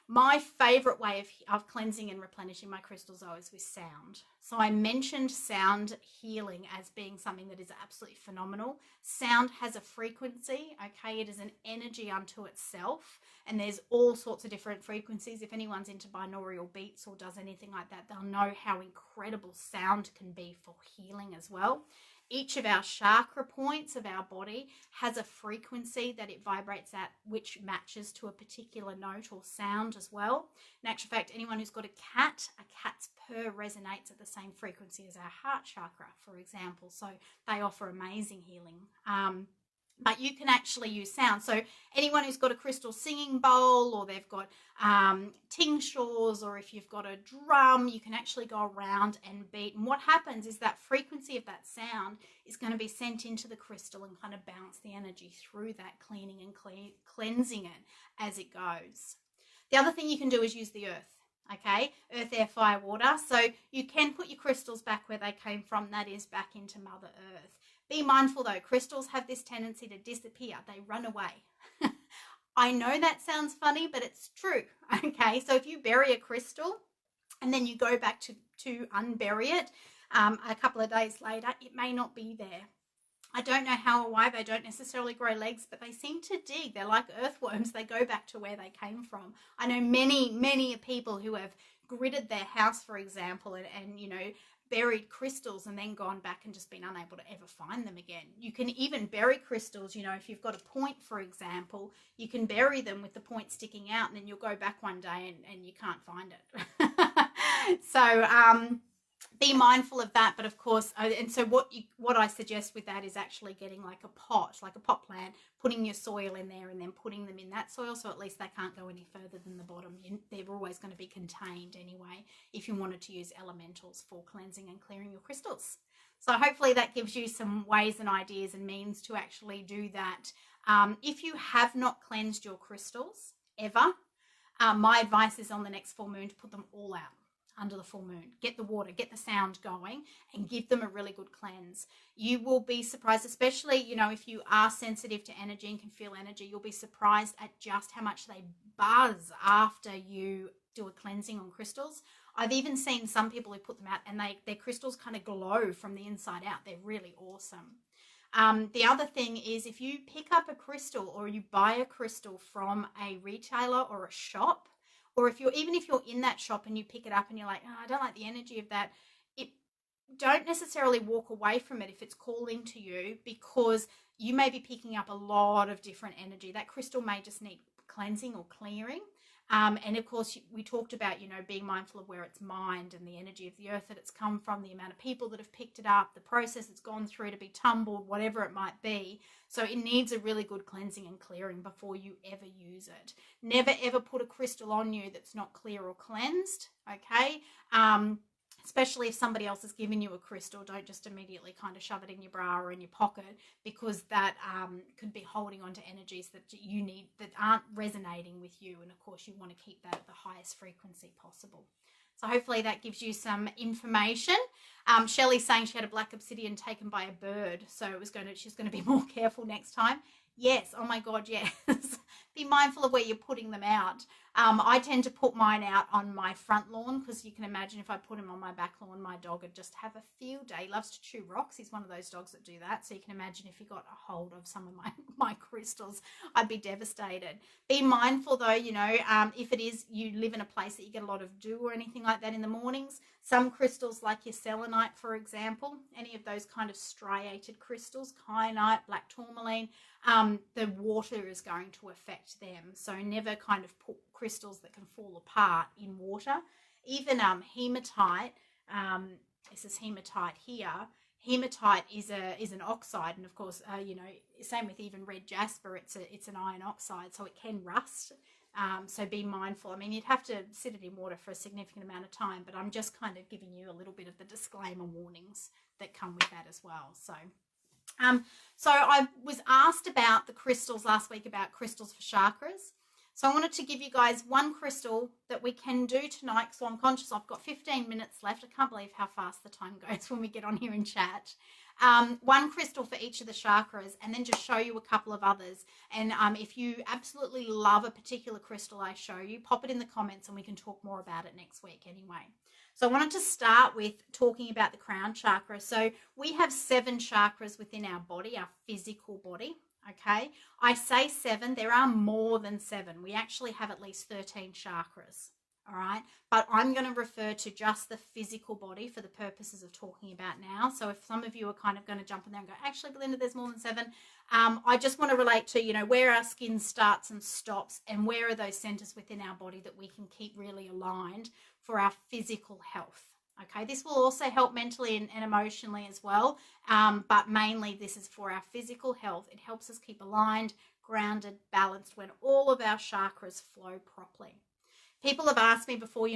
A: My favorite way of cleansing and replenishing my crystals, though, is with sound. So I mentioned sound healing as being something that is absolutely phenomenal. Sound has a frequency, okay? It is an energy unto itself, and there's all sorts of different frequencies. If anyone's into binaural beats or does anything like that, they'll know how incredible sound can be for healing as well. Each of our chakra points of our body has a frequency that it vibrates at, which matches to a particular note or sound as well. In actual fact, anyone who's got a cat's purr resonates at the same frequency as our heart chakra, for example. So they offer amazing healing. but you can actually use sound. So anyone who's got a crystal singing bowl, or they've got tinctures, or if you've got a drum, you can actually go around and beat. And what happens is that frequency of that sound is going to be sent into the crystal and kind of bounce the energy through that, cleaning and cleansing it as it goes. The other thing you can do is use the earth. Okay, earth, air, fire, water. So you can put your crystals back where they came from, that is back into Mother Earth. Be mindful though, crystals have this tendency to disappear. They run away. I know that sounds funny, but it's true. Okay, so if you bury a crystal and then you go back to unbury it a couple of days later, it may not be there. I don't know how or why. They don't necessarily grow legs, but they seem to dig. They're like earthworms. They go back to where they came from. I know many people who have gridded their house, for example, and you know, buried crystals and then gone back and just been unable to ever find them again. You can even bury crystals, you know, if you've got a point, for example, you can bury them with the point sticking out, and then you'll go back one day and you can't find it. So be mindful of that. But of course, and so what I suggest with that is actually getting like a pot plant, putting your soil in there and then putting them in that soil, so at least they can't go any further than the bottom. They're always going to be contained anyway if you wanted to use elementals for cleansing and clearing your crystals. So hopefully that gives you some ways and ideas and means to actually do that. If you have not cleansed your crystals ever, my advice is on the next full moon to put them all out under the full moon. Get the water, get the sound going, and give them a really good cleanse. You will be surprised, especially, you know, if you are sensitive to energy and can feel energy, you'll be surprised at just how much they buzz after you do a cleansing on crystals. I've even seen some people who put them out and their crystals kind of glow from the inside out. They're really awesome. The other thing is, if you pick up a crystal or you buy a crystal from a retailer or a shop, or if you're in that shop and you pick it up and you're like, oh, I don't like the energy of that, don't necessarily walk away from it if it's calling to you, because you may be picking up a lot of different energy. That crystal may just need cleansing or clearing. And of course, we talked about, you know, being mindful of where it's mined and the energy of the earth that it's come from, the amount of people that have picked it up, the process it's gone through to be tumbled, whatever it might be. So it needs a really good cleansing and clearing before you ever use it. Never ever put a crystal on you that's not clear or cleansed, okay? Especially if somebody else has given you a crystal, don't just immediately kind of shove it in your bra or in your pocket, because that could be holding on to energies that you need that aren't resonating with you. And of course, you want to keep that at the highest frequency possible. So hopefully that gives you some information. Shelley's saying she had a black obsidian taken by a bird, so she's going to be more careful next time. Yes, oh my God, yes. Be mindful of where you're putting them out. I tend to put mine out on my front lawn, because you can imagine if I put him on my back lawn, my dog would just have a field day. He loves to chew rocks. He's one of those dogs that do that. So you can imagine if he got a hold of some of my crystals, I'd be devastated. Be mindful though, you know, if it is you live in a place that you get a lot of dew or anything like that in the mornings, some crystals like your selenite, for example, any of those kind of striated crystals, kyanite, black tourmaline, the water is going to affect them. So never kind of put crystals that can fall apart in water. Even hematite, this is hematite here. Hematite is an oxide, and of course, you know, same with even red jasper. It's an iron oxide, so it can rust. So be mindful. I mean, you'd have to sit it in water for a significant amount of time, but I'm just kind of giving you a little bit of the disclaimer warnings that come with that as well. So I was asked about the crystals last week, about crystals for chakras. So I wanted to give you guys one crystal that we can do tonight. So I'm conscious I've got 15 minutes left. I can't believe how fast the time goes when we get on here and chat. One crystal for each of the chakras, and then just show you a couple of others. And if you absolutely love a particular crystal I show you, pop it in the comments and we can talk more about it next week anyway. So I wanted to start with talking about the crown chakra. So we have 7 chakras within our body, our physical body. Okay, I say 7, there are more than 7. We actually have at least 13 chakras. All right, but I'm going to refer to just the physical body for the purposes of talking about now. So if some of you are kind of going to jump in there and go, actually, Belinda, there's more than 7. I just want to relate to, you know, where our skin starts and stops, and where are those centers within our body that we can keep really aligned for our physical health. Okay, this will also help mentally and emotionally as well, but mainly this is for our physical health. It helps us keep aligned, grounded, balanced when all of our chakras flow properly. People have asked me before,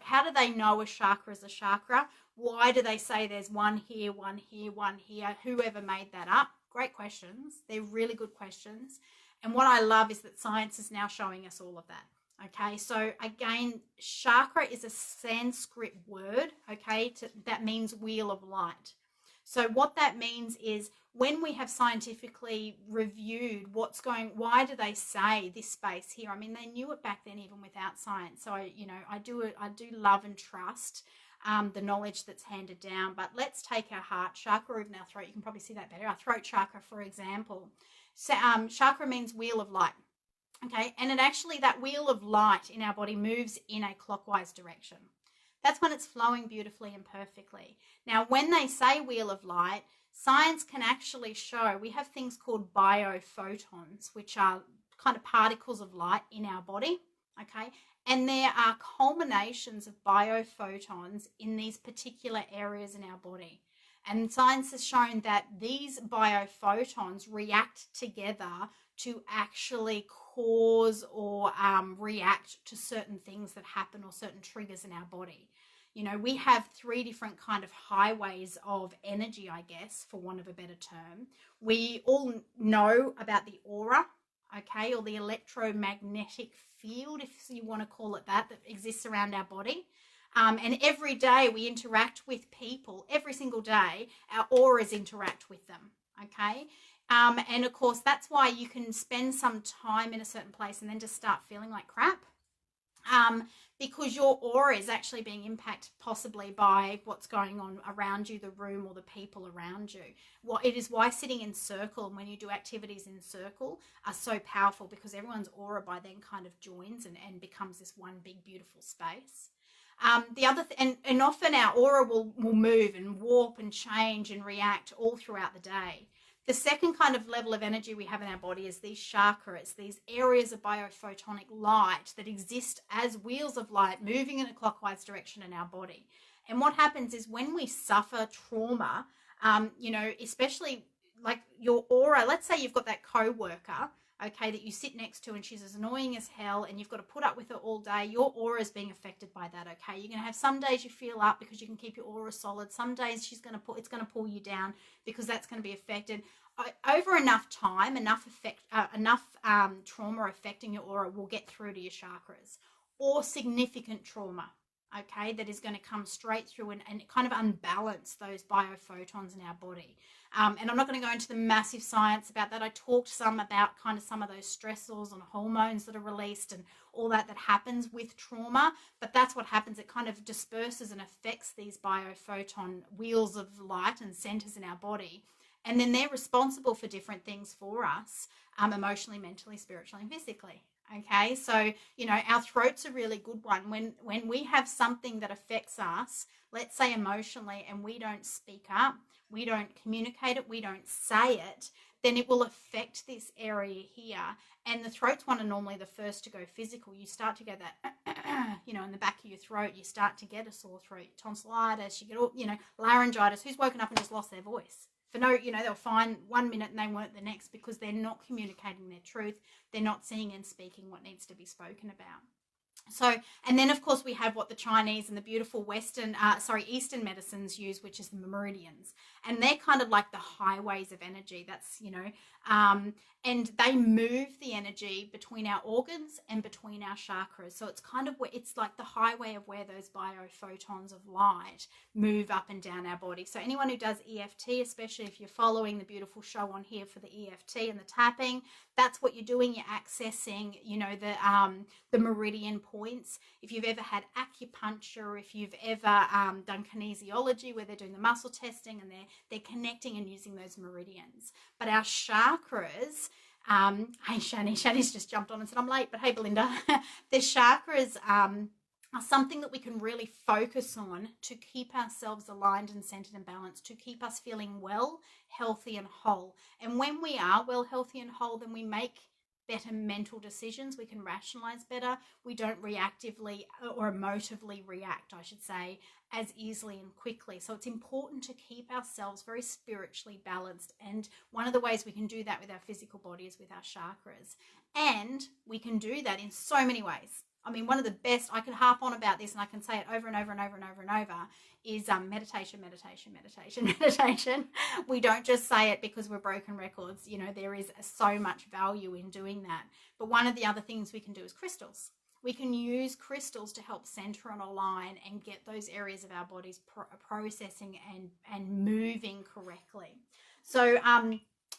A: how do they know a chakra is a chakra? Why do they say there's one here, one here, one here? Whoever made that up? Great questions. They're really good questions. And what I love is that science is now showing us all of that. Okay, so again, chakra is a Sanskrit word, okay, that means wheel of light. So what that means is when we have scientifically reviewed why do they say this space here? I mean, they knew it back then even without science. So, I do love and trust the knowledge that's handed down. But let's take our heart chakra, or even our throat. You can probably see that better. Our throat chakra, for example. So, chakra means wheel of light. Okay, and that wheel of light in our body moves in a clockwise direction. That's when it's flowing beautifully and perfectly. Now, when they say wheel of light, science can actually show we have things called biophotons, which are kind of particles of light in our body. Okay, and there are culminations of biophotons in these particular areas in our body. And science has shown that these biophotons react together to actually cause or react to certain things that happen or certain triggers in our body. We have 3 different kind of highways of energy, I guess, for want of a better term. We all know about the aura, okay, or the electromagnetic field, if you want to call it that exists around our body. And every day we interact with people, every single day, our auras interact with them, okay? And of course, that's why you can spend some time in a certain place and then just start feeling like crap. Because your aura is actually being impacted possibly by what's going on around you, the room or the people around you. Well, it is why sitting in circle and when you do activities in circle are so powerful, because everyone's aura by then kind of joins and becomes this one big beautiful space. And often our aura will move and warp and change and react all throughout the day. The second kind of level of energy we have in our body is these chakras, these areas of biophotonic light that exist as wheels of light moving in a clockwise direction in our body. And what happens is when we suffer trauma, especially like your aura, let's say you've got that co-worker, okay, that you sit next to and she's as annoying as hell and you've got to put up with her all day, your aura is being affected by that, okay? You're going to have some days you feel up because you can keep your aura solid. Some days it's going to pull you down because that's going to be affected. Over enough time, enough trauma affecting your aura will get through to your chakras, or significant trauma, okay, that is going to come straight through and kind of unbalance those biophotons in our body. And I'm not going to go into the massive science about that. I talked some about kind of some of those stressors and hormones that are released and all that happens with trauma. But that's what happens. It kind of disperses and affects these biophoton wheels of light and centers in our body. And then they're responsible for different things for us, emotionally, mentally, spiritually, and physically. Okay, so, our throat's a really good one. When we have something that affects us, let's say emotionally, and we don't speak up, we don't communicate it, we don't say it, then it will affect this area here. And the throat's one are normally the first to go physical. You start to get that, in the back of your throat, you start to get a sore throat, tonsillitis, you get all, laryngitis. Who's woken up and just lost their voice? For no, they'll fine 1 minute and they weren't the next, because they're not communicating their truth. They're not seeing and speaking what needs to be spoken about. So, and then of course we have what the Chinese and the beautiful Eastern medicines use, which is the meridians. And they're kind of like the highways of energy. That's, and they move the energy between our organs and between our chakras. So it's kind of it's like the highway of where those biophotons of light move up and down our body. So anyone who does EFT, especially if you're following the beautiful show on here for the EFT and the tapping, that's what you're doing. You're accessing, the meridian points. If you've ever had acupuncture, if you've ever done kinesiology, where they're doing the muscle testing and they're connecting and using those meridians. But our chakras, hey Shani's just jumped on and said I'm late, but hey Belinda, the chakras are something that we can really focus on to keep ourselves aligned and centered and balanced, to keep us feeling well, healthy and whole. And when we are well, healthy and whole, then we make better mental decisions. We can rationalize better. We don't reactively or emotively react, I should say, as easily and quickly. So it's important to keep ourselves very spiritually balanced. And one of the ways we can do that with our physical body is with our chakras. And we can do that in so many ways. I mean, one of the best, I could harp on about this and I can say it over and over and over and over and over, is meditation, meditation, meditation, meditation. We don't just say it because we're broken records. You know, there is so much value in doing that. But one of the other things we can do is crystals. We can use crystals to help center and align and get those areas of our bodies processing and moving correctly. So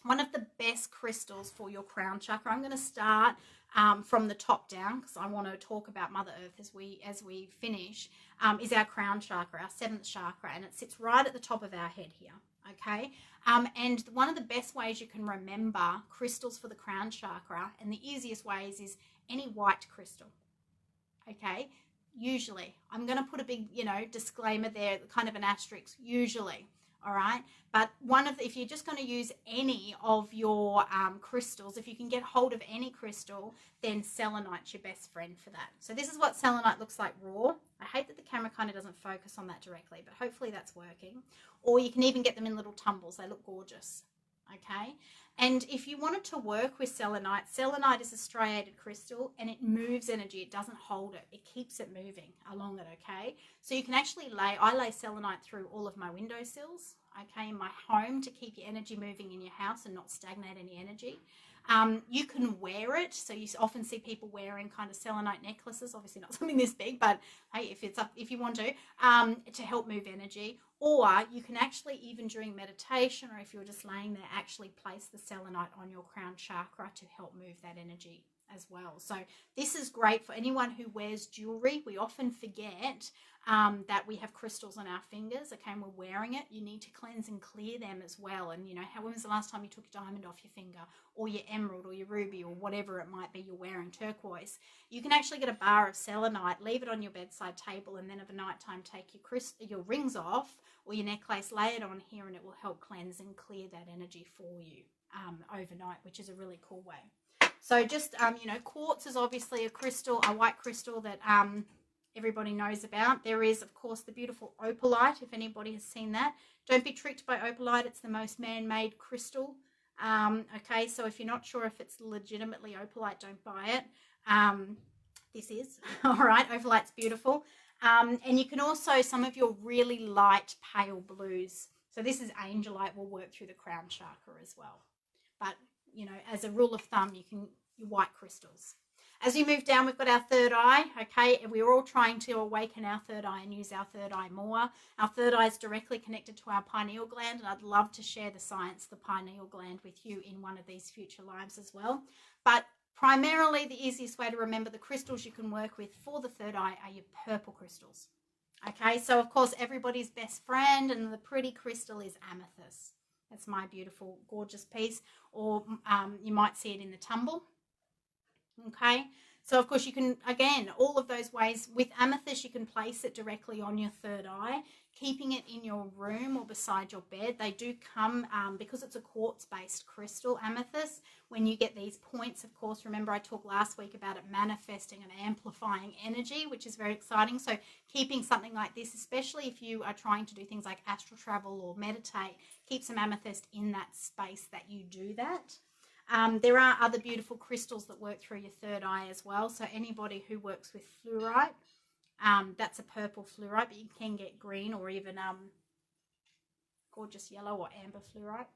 A: one of the best crystals for your crown chakra, I'm going to start from the top down because I want to talk about Mother Earth as we finish, is our crown chakra, our seventh chakra, and it sits right at the top of our head here. Okay, and one of the best ways you can remember crystals for the crown chakra, and the easiest ways, is any white crystal. Okay, usually I'm going to put a big, disclaimer there, kind of an asterisk, usually. All right, but if you're just going to use any of your crystals, if you can get hold of any crystal, then selenite's your best friend for that. So this is what selenite looks like raw. I hate that the camera kind of doesn't focus on that directly, but hopefully that's working. Or you can even get them in little tumbles. They look gorgeous. Okay, and if you wanted to work with selenite is a striated crystal and it moves energy. It doesn't hold it. It keeps it moving along it, okay? So you can actually I lay selenite through all of my windowsills, okay, in my home to keep your energy moving in your house and not stagnate any energy. You can wear it. So you often see people wearing kind of selenite necklaces, obviously not something this big, but hey, if you want to help move energy. Or you can actually, even during meditation, or if you're just laying there, actually place the selenite on your crown chakra to help move that energy as well. So this is great for anyone who wears jewelry. We often forget that we have crystals on our fingers, okay, and we're wearing it. You need to cleanse and clear them as well. And, when was the last time you took your diamond off your finger, or your emerald, or your ruby, or whatever it might be you're wearing, turquoise? You can actually get a bar of selenite, leave it on your bedside table, and then at night time take your rings off or your necklace, lay it on here, and it will help cleanse and clear that energy for you overnight, which is a really cool way. So just, quartz is obviously a crystal, a white crystal that everybody knows about. There is, of course, the beautiful opalite, if anybody has seen that. Don't be tricked by opalite. It's the most man-made crystal. Okay, so if you're not sure if it's legitimately opalite, don't buy it. This is. All right, opalite's beautiful. And you can also, some of your really light pale blues. So this is angelite, will work through the crown chakra as well. But, as a rule of thumb, your white crystals. As we move down, we've got our third eye, okay? And we're all trying to awaken our third eye and use our third eye more. Our third eye is directly connected to our pineal gland, and I'd love to share the science of the pineal gland with you in one of these future lives as well. But primarily, the easiest way to remember the crystals you can work with for the third eye are your purple crystals. Okay, so of course, everybody's best friend and the pretty crystal is amethyst. That's my beautiful, gorgeous piece. Or you might see it in the tumble. Okay, so of course you can, again, all of those ways. With amethyst, you can place it directly on your third eye, keeping it in your room or beside your bed. They do come, because it's a quartz-based crystal, amethyst, when you get these points, of course, remember I talked last week about it manifesting and amplifying energy, which is very exciting. So keeping something like this, especially if you are trying to do things like astral travel or meditate, keep some amethyst in that space that you do that. There are other beautiful crystals that work through your third eye as well. So anybody who works with fluorite, that's a purple fluorite, but you can get green or even gorgeous yellow or amber fluorite.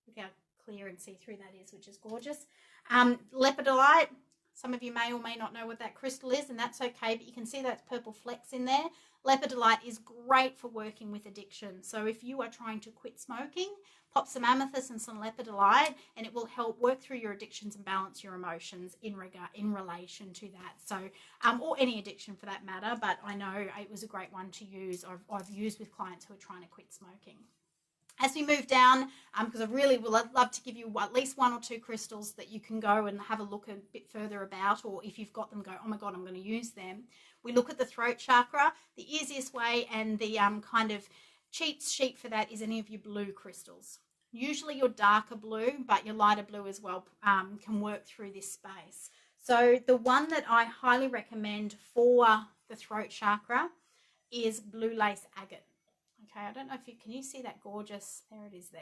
A: Look how clear and see-through that is, which is gorgeous. Lepidolite, some of you may or may not know what that crystal is, and that's okay, but you can see that purple flecks in there. Lepidolite is great for working with addiction. So if you are trying to quit smoking, pop some amethyst and some lepidolite, and it will help work through your addictions and balance your emotions in relation to that. So, or any addiction for that matter, but I know it was a great one to use. I've used with clients who are trying to quit smoking. As we move down, because I really would love to give you at least one or two crystals that you can go and have a look a bit further about, or if you've got them, go, oh my God, I'm going to use them. We look at the throat chakra. The easiest way and the kind of cheat sheet for that is any of your blue crystals. Usually your darker blue, but your lighter blue as well can work through this space. So the one that I highly recommend for the throat chakra is blue lace agate. Okay, I don't know if can you see that gorgeous, there it is there.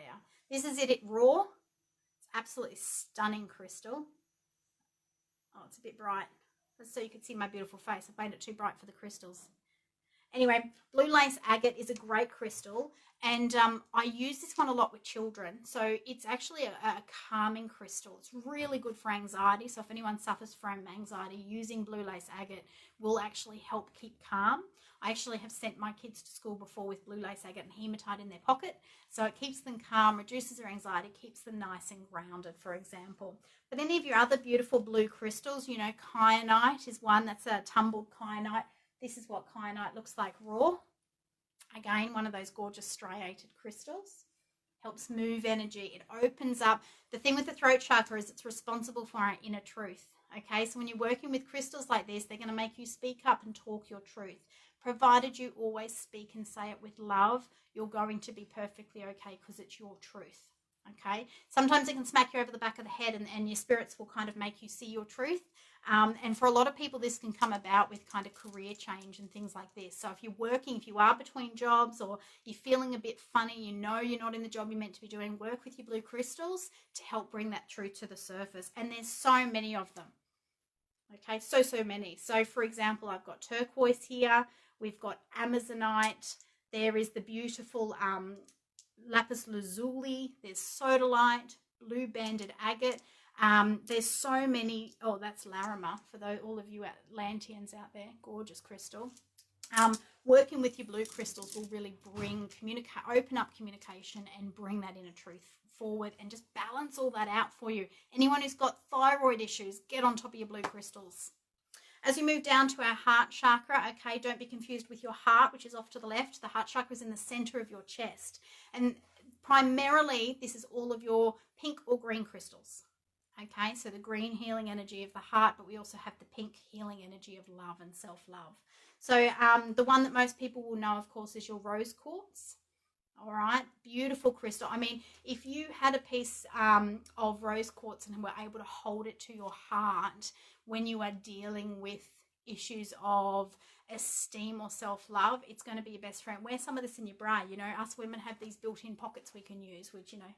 A: This is it raw. It's absolutely stunning crystal. Oh, it's a bit bright. Just so you can see my beautiful face. I've made it too bright for the crystals. Anyway, blue lace agate is a great crystal, and I use this one a lot with children. So it's actually a calming crystal. It's really good for anxiety. So if anyone suffers from anxiety, using blue lace agate will actually help keep calm. I actually have sent my kids to school before with blue lace agate and hematite in their pocket. So it keeps them calm, reduces their anxiety, keeps them nice and grounded, for example. But any of your other beautiful blue crystals, you know, kyanite is one. That's a tumbled kyanite. This is what kyanite looks like raw. Again, one of those gorgeous striated crystals. Helps move energy. It opens up. The thing with the throat chakra is it's responsible for our inner truth. Okay, so when you're working with crystals like this, they're going to make you speak up and talk your truth. Provided you always speak and say it with love, you're going to be perfectly okay because it's your truth. Okay, sometimes it can smack you over the back of the head and your spirits will kind of make you see your truth. And for a lot of people, this can come about with kind of career change and things like this. So if you're working, if you are between jobs or you're feeling a bit funny, you know you're not in the job you're meant to be doing, work with your blue crystals to help bring that truth to the surface. And there's so many of them. Okay, so many. So for example, I've got turquoise here. We've got amazonite. There is the beautiful lapis lazuli. There's sodalite, blue banded agate. There's so many. Oh, that's Larimer for all of you Atlanteans out there. Gorgeous crystal. Working with your blue crystals will really open up communication and bring that inner truth forward and just balance all that out for you. Anyone who's got thyroid issues, get on top of your blue crystals. As we move down to our heart chakra, okay, don't be confused with your heart, which is off to the left. The heart chakra is in the center of your chest. And primarily, this is all of your pink or green crystals. Okay, so the green healing energy of the heart, but we also have the pink healing energy of love and self-love. So the one that most people will know, of course, is your rose quartz. All right, beautiful crystal. I mean, if you had a piece of rose quartz and were able to hold it to your heart when you are dealing with issues of esteem or self-love, it's going to be your best friend. Wear some of this in your bra. You know, us women have these built-in pockets we can use, which, you know,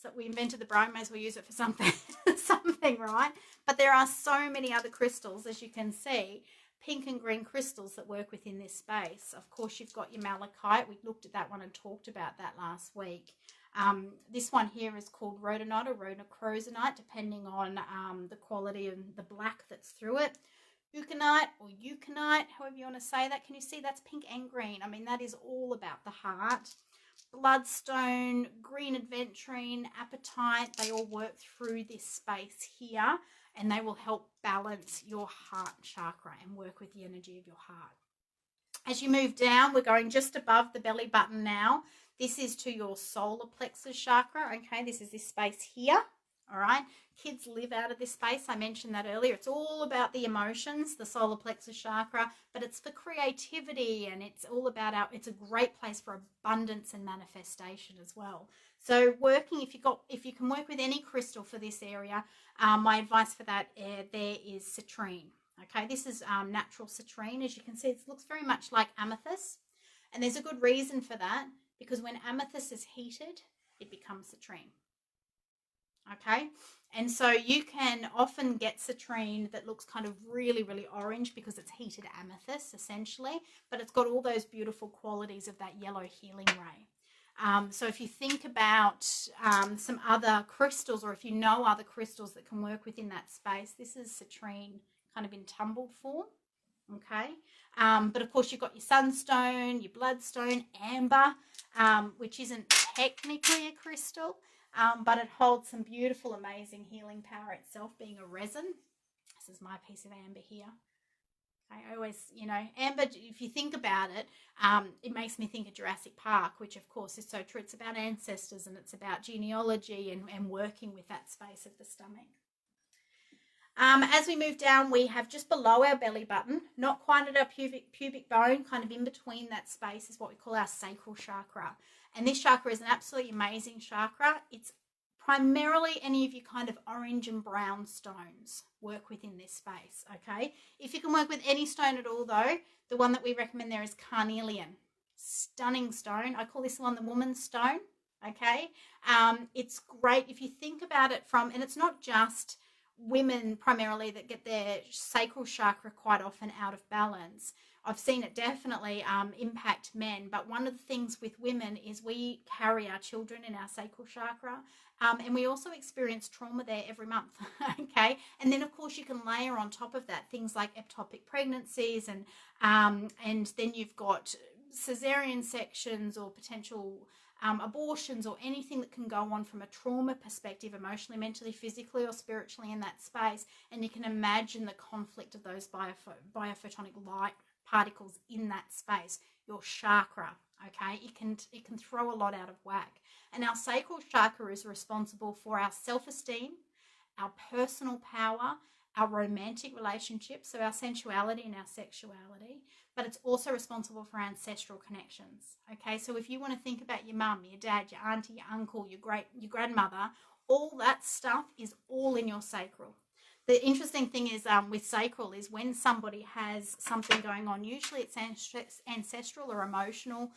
A: so we invented the bra, may as well use it for something, right? But there are so many other crystals, as you can see, pink and green crystals that work within this space. Of course, you've got your malachite. We looked at that one and talked about that last week. This one here is called rhodonite or rhodochrosonite, depending on the quality and the black that's through it. Euconite or euconite, however you want to say that. Can you see that's pink and green? I mean, that is all about the heart. Bloodstone, green aventurine, apatite, they all work through this space here, and they will help balance your heart chakra and work with the energy of your heart. As you move down, we're going just above the belly button now. This is to your solar plexus chakra, okay? This is this space here, all right? Kids live out of this space. I mentioned that earlier. It's all about the emotions, the solar plexus chakra, but it's for creativity, and it's all about it's a great place for abundance and manifestation as well. So working, if you can work with any crystal for this area, my advice for that there is citrine. Okay, this is natural citrine. As you can see, it looks very much like amethyst, and there's a good reason for that, because when amethyst is heated, it becomes citrine. Okay, and so you can often get citrine that looks kind of really, really orange because it's heated amethyst essentially, but it's got all those beautiful qualities of that yellow healing ray. So if you think about some other crystals, or if you know other crystals that can work within that space, this is citrine kind of in tumbled form. Okay, but of course you've got your sunstone, your bloodstone, amber, which isn't technically a crystal, but it holds some beautiful, amazing healing power itself, being a resin. This is my piece of amber here. Okay, I always, you know, amber, if you think about it, it makes me think of Jurassic Park, which of course is so true. It's about ancestors and it's about genealogy and working with that space of the stomach. As we move down, we have just below our belly button, not quite at our pubic bone, kind of in between that space is what we call our sacral chakra. And this chakra is an absolutely amazing chakra. It's primarily any of your kind of orange and brown stones work within this space, okay? If you can work with any stone at all, though, the one that we recommend there is carnelian. Stunning stone. I call this one the woman's stone, okay? It's great if you think about it from, and it's not just women primarily that get their sacral chakra quite often out of balance. I've seen it definitely impact men, but one of the things with women is we carry our children in our sacral chakra, and we also experience trauma there every month, okay? And then, of course, you can layer on top of that things like ectopic pregnancies, and then you've got cesarean sections or potential abortions or anything that can go on from a trauma perspective, emotionally, mentally, physically, or spiritually in that space. And you can imagine the conflict of those biophotonic light particles in that space, your chakra, okay? It can throw a lot out of whack. And our sacral chakra is responsible for our self-esteem, our personal power, our romantic relationships, so our sensuality and our sexuality, but it's also responsible for ancestral connections, okay? So if you want to think about your mum, your dad, your auntie, your uncle, your grandmother, all that stuff is all in your sacral. The interesting thing is with sacral is when somebody has something going on, usually it's ancestral or emotional.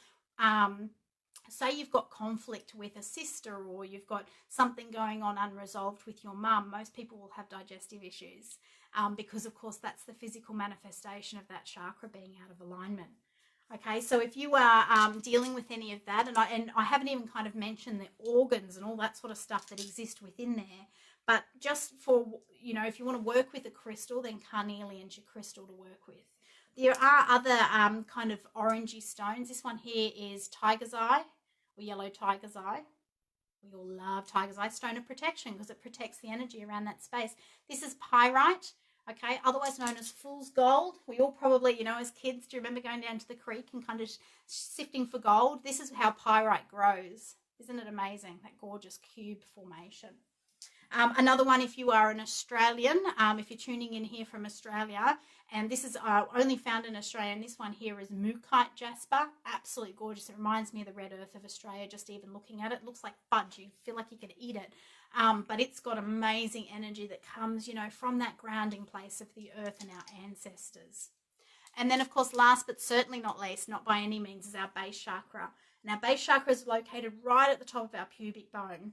A: Say you've got conflict with a sister, or you've got something going on unresolved with your mum, most people will have digestive issues because, of course, that's the physical manifestation of that chakra being out of alignment. Okay, so if you are dealing with any of that, and I haven't even kind of mentioned the organs and all that sort of stuff that exist within there, but just for, you know, if you want to work with a crystal, then carnelian's your crystal to work with. There are other kind of orangey stones. This one here is tiger's eye, or yellow tiger's eye. We all love tiger's eye, stone of protection, because it protects the energy around that space. This is pyrite, okay, otherwise known as fool's gold. We all probably, you know, as kids, do you remember going down to the creek and kind of sifting for gold? This is how pyrite grows. Isn't it amazing, that gorgeous cube formation? Another one, if you are an Australian, if you're tuning in here from Australia, and this is only found in Australia, and this one here is Mookaite jasper. Absolutely gorgeous. It reminds me of the red earth of Australia, just even looking at it. It looks like fudge. You feel like you could eat it. But it's got amazing energy that comes, you know, from that grounding place of the earth and our ancestors. And then, of course, last but certainly not least, not by any means, is our base chakra. And our base chakra is located right at the top of our pubic bone,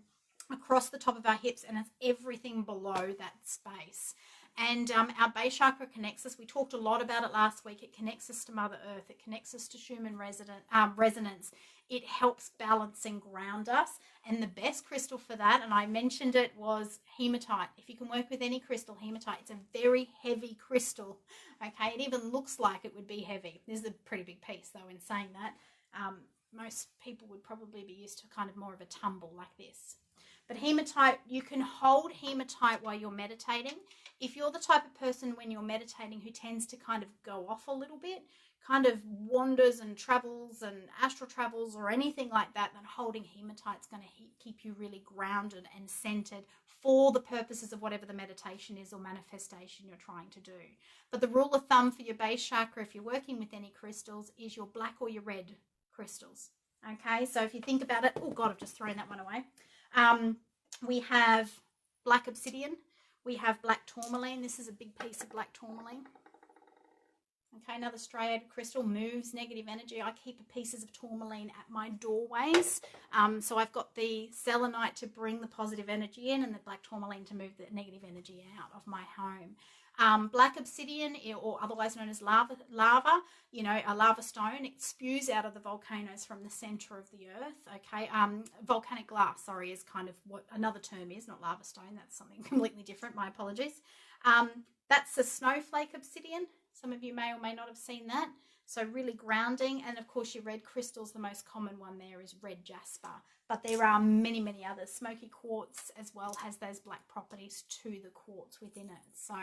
A: across the top of our hips, and it's everything below that space. And our base chakra connects us. We talked a lot about it last week. It connects us to Mother Earth. It connects us to Schumann resonance. It helps balance and ground us. And the best crystal for that, and I mentioned it, was hematite. If you can work with any crystal, hematite. It's a very heavy crystal. Okay, it even looks like it would be heavy. This is a pretty big piece, though, in saying that. Most people would probably be used to kind of more of a tumble like this. But hematite, you can hold hematite while you're meditating. If you're the type of person when you're meditating who tends to kind of go off a little bit, kind of wanders and travels and astral travels or anything like that, then holding hematite is going to keep you really grounded and centered for the purposes of whatever the meditation is or manifestation you're trying to do. But the rule of thumb for your base chakra, if you're working with any crystals, is your black or your red crystals. Okay, so if you think about it, oh God, I've just thrown that one away. We have black obsidian, we have black tourmaline. This is a big piece of black tourmaline. Okay, another striated crystal, moves negative energy. I keep pieces of tourmaline at my doorways. So I've got the selenite to bring the positive energy in and the black tourmaline to move the negative energy out of my home. Black obsidian, or otherwise known as lava, you know, a lava stone, it spews out of the volcanoes from the center of the earth. Okay, volcanic glass, sorry, is kind of what another term is, not lava stone. That's something completely different. My apologies. That's a snowflake obsidian. Some of you may or may not have seen that. So really grounding. And of course your red crystals, the most common one there is red jasper. But there are many, many others. Smoky quartz as well has those black properties to the quartz within it. So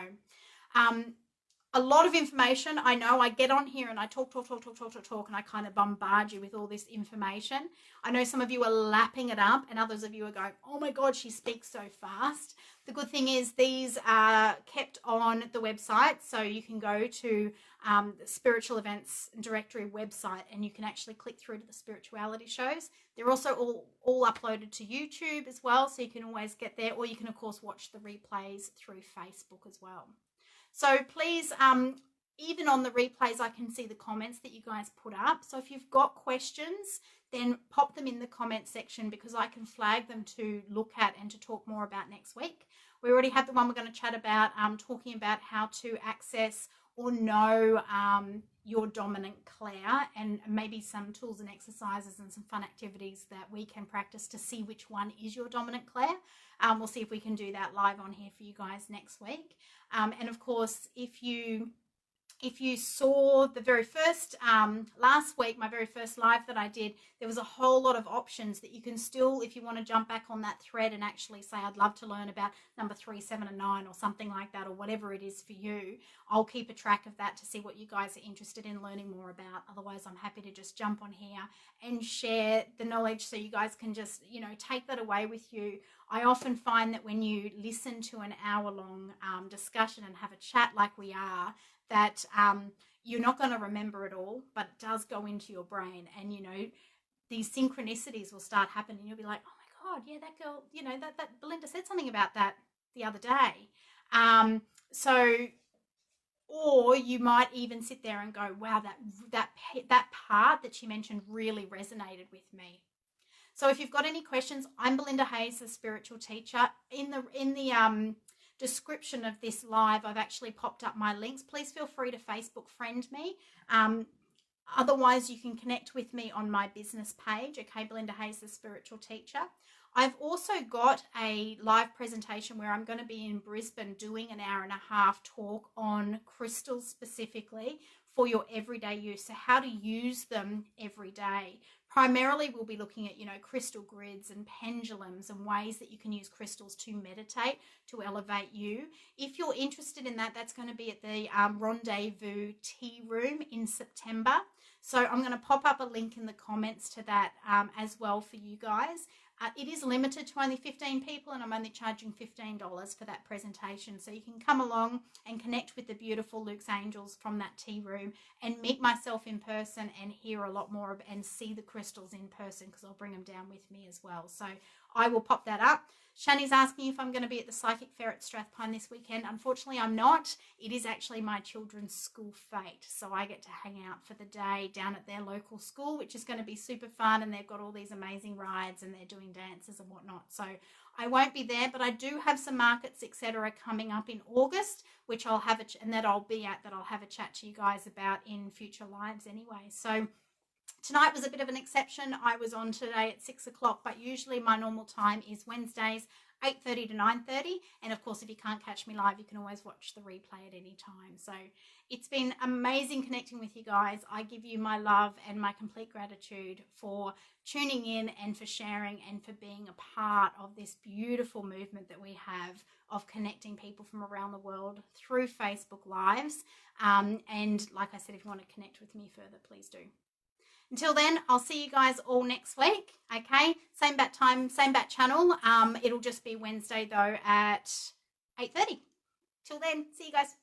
A: a lot of information. I know I get on here and I talk, and I kind of bombard you with all this information. I know some of you are lapping it up and others of you are going, oh my God, she speaks so fast. The good thing is these are kept on the website, so you can go to the Spiritual Events Directory website and you can actually click through to the spirituality shows. They're also all uploaded to YouTube as well, so you can always get there, or you can of course watch the replays through Facebook as well. So please, even on the replays, I can see the comments that you guys put up. So if you've got questions, then pop them in the comment section, because I can flag them to look at and to talk more about next week. We already have the one we're going to chat about, talking about how to access or know your dominant Claire, and maybe some tools and exercises and some fun activities that we can practice to see which one is your dominant Claire. We'll see if we can do that live on here for you guys next week. And of course, if you saw the very first, last week, my very first live that I did, there was a whole lot of options that you can still, if you want to jump back on that thread and actually say, I'd love to learn about number 3, 7, and 9 or something like that, or whatever it is for you. I'll keep a track of that to see what you guys are interested in learning more about. Otherwise, I'm happy to just jump on here and share the knowledge so you guys can just, take that away with you. I often find that when you listen to an hour-long discussion and have a chat like we are, that you're not going to remember it all, but it does go into your brain, and these synchronicities will start happening. You'll be like, oh my God, yeah, that girl, that Belinda said something about that the other day. Or you might even sit there and go, wow, that part that she mentioned really resonated with me. So if you've got any questions, I'm Belinda Hayes, the spiritual teacher. In the description of this live, I've actually popped up my links. Please feel free to Facebook friend me. Otherwise, you can connect with me on my business page, okay, Belinda Hayes, the spiritual teacher. I've also got a live presentation where I'm going to be in Brisbane doing an hour-and-a-half talk on crystals specifically for your everyday use, so how to use them every day. Primarily, we'll be looking at, crystal grids and pendulums and ways that you can use crystals to meditate, to elevate you. If you're interested in that, that's going to be at the Rendezvous Tea Room in September. So I'm going to pop up a link in the comments to that as well for you guys. It is limited to only 15 people, and I'm only charging $15 for that presentation. So you can come along and connect with the beautiful Luke's Angels from that tea room and meet myself in person and hear a lot more and see the crystals in person, because I'll bring them down with me as well. So I will pop that up. Shani's asking if I'm going to be at the Psychic Fair at Strathpine this weekend. Unfortunately, I'm not. It is actually my children's school fete, so I get to hang out for the day down at their local school, which is going to be super fun, and they've got all these amazing rides and they're doing dances and whatnot. So I won't be there, but I do have some markets, etc., coming up in August, which I'll have that I'll be at, that I'll have a chat to you guys about in future lives anyway. So tonight was a bit of an exception. I was on today at 6 o'clock, but usually my normal time is Wednesdays, 8:30 to 9:30. And of course, if you can't catch me live, you can always watch the replay at any time. So it's been amazing connecting with you guys. I give you my love and my complete gratitude for tuning in and for sharing and for being a part of this beautiful movement that we have of connecting people from around the world through Facebook Lives. And like I said, if you want to connect with me further, please do. Until then, I'll see you guys all next week, okay? Same bat time, same bat channel. It'll just be Wednesday, though, at 8:30. Till then, see you guys.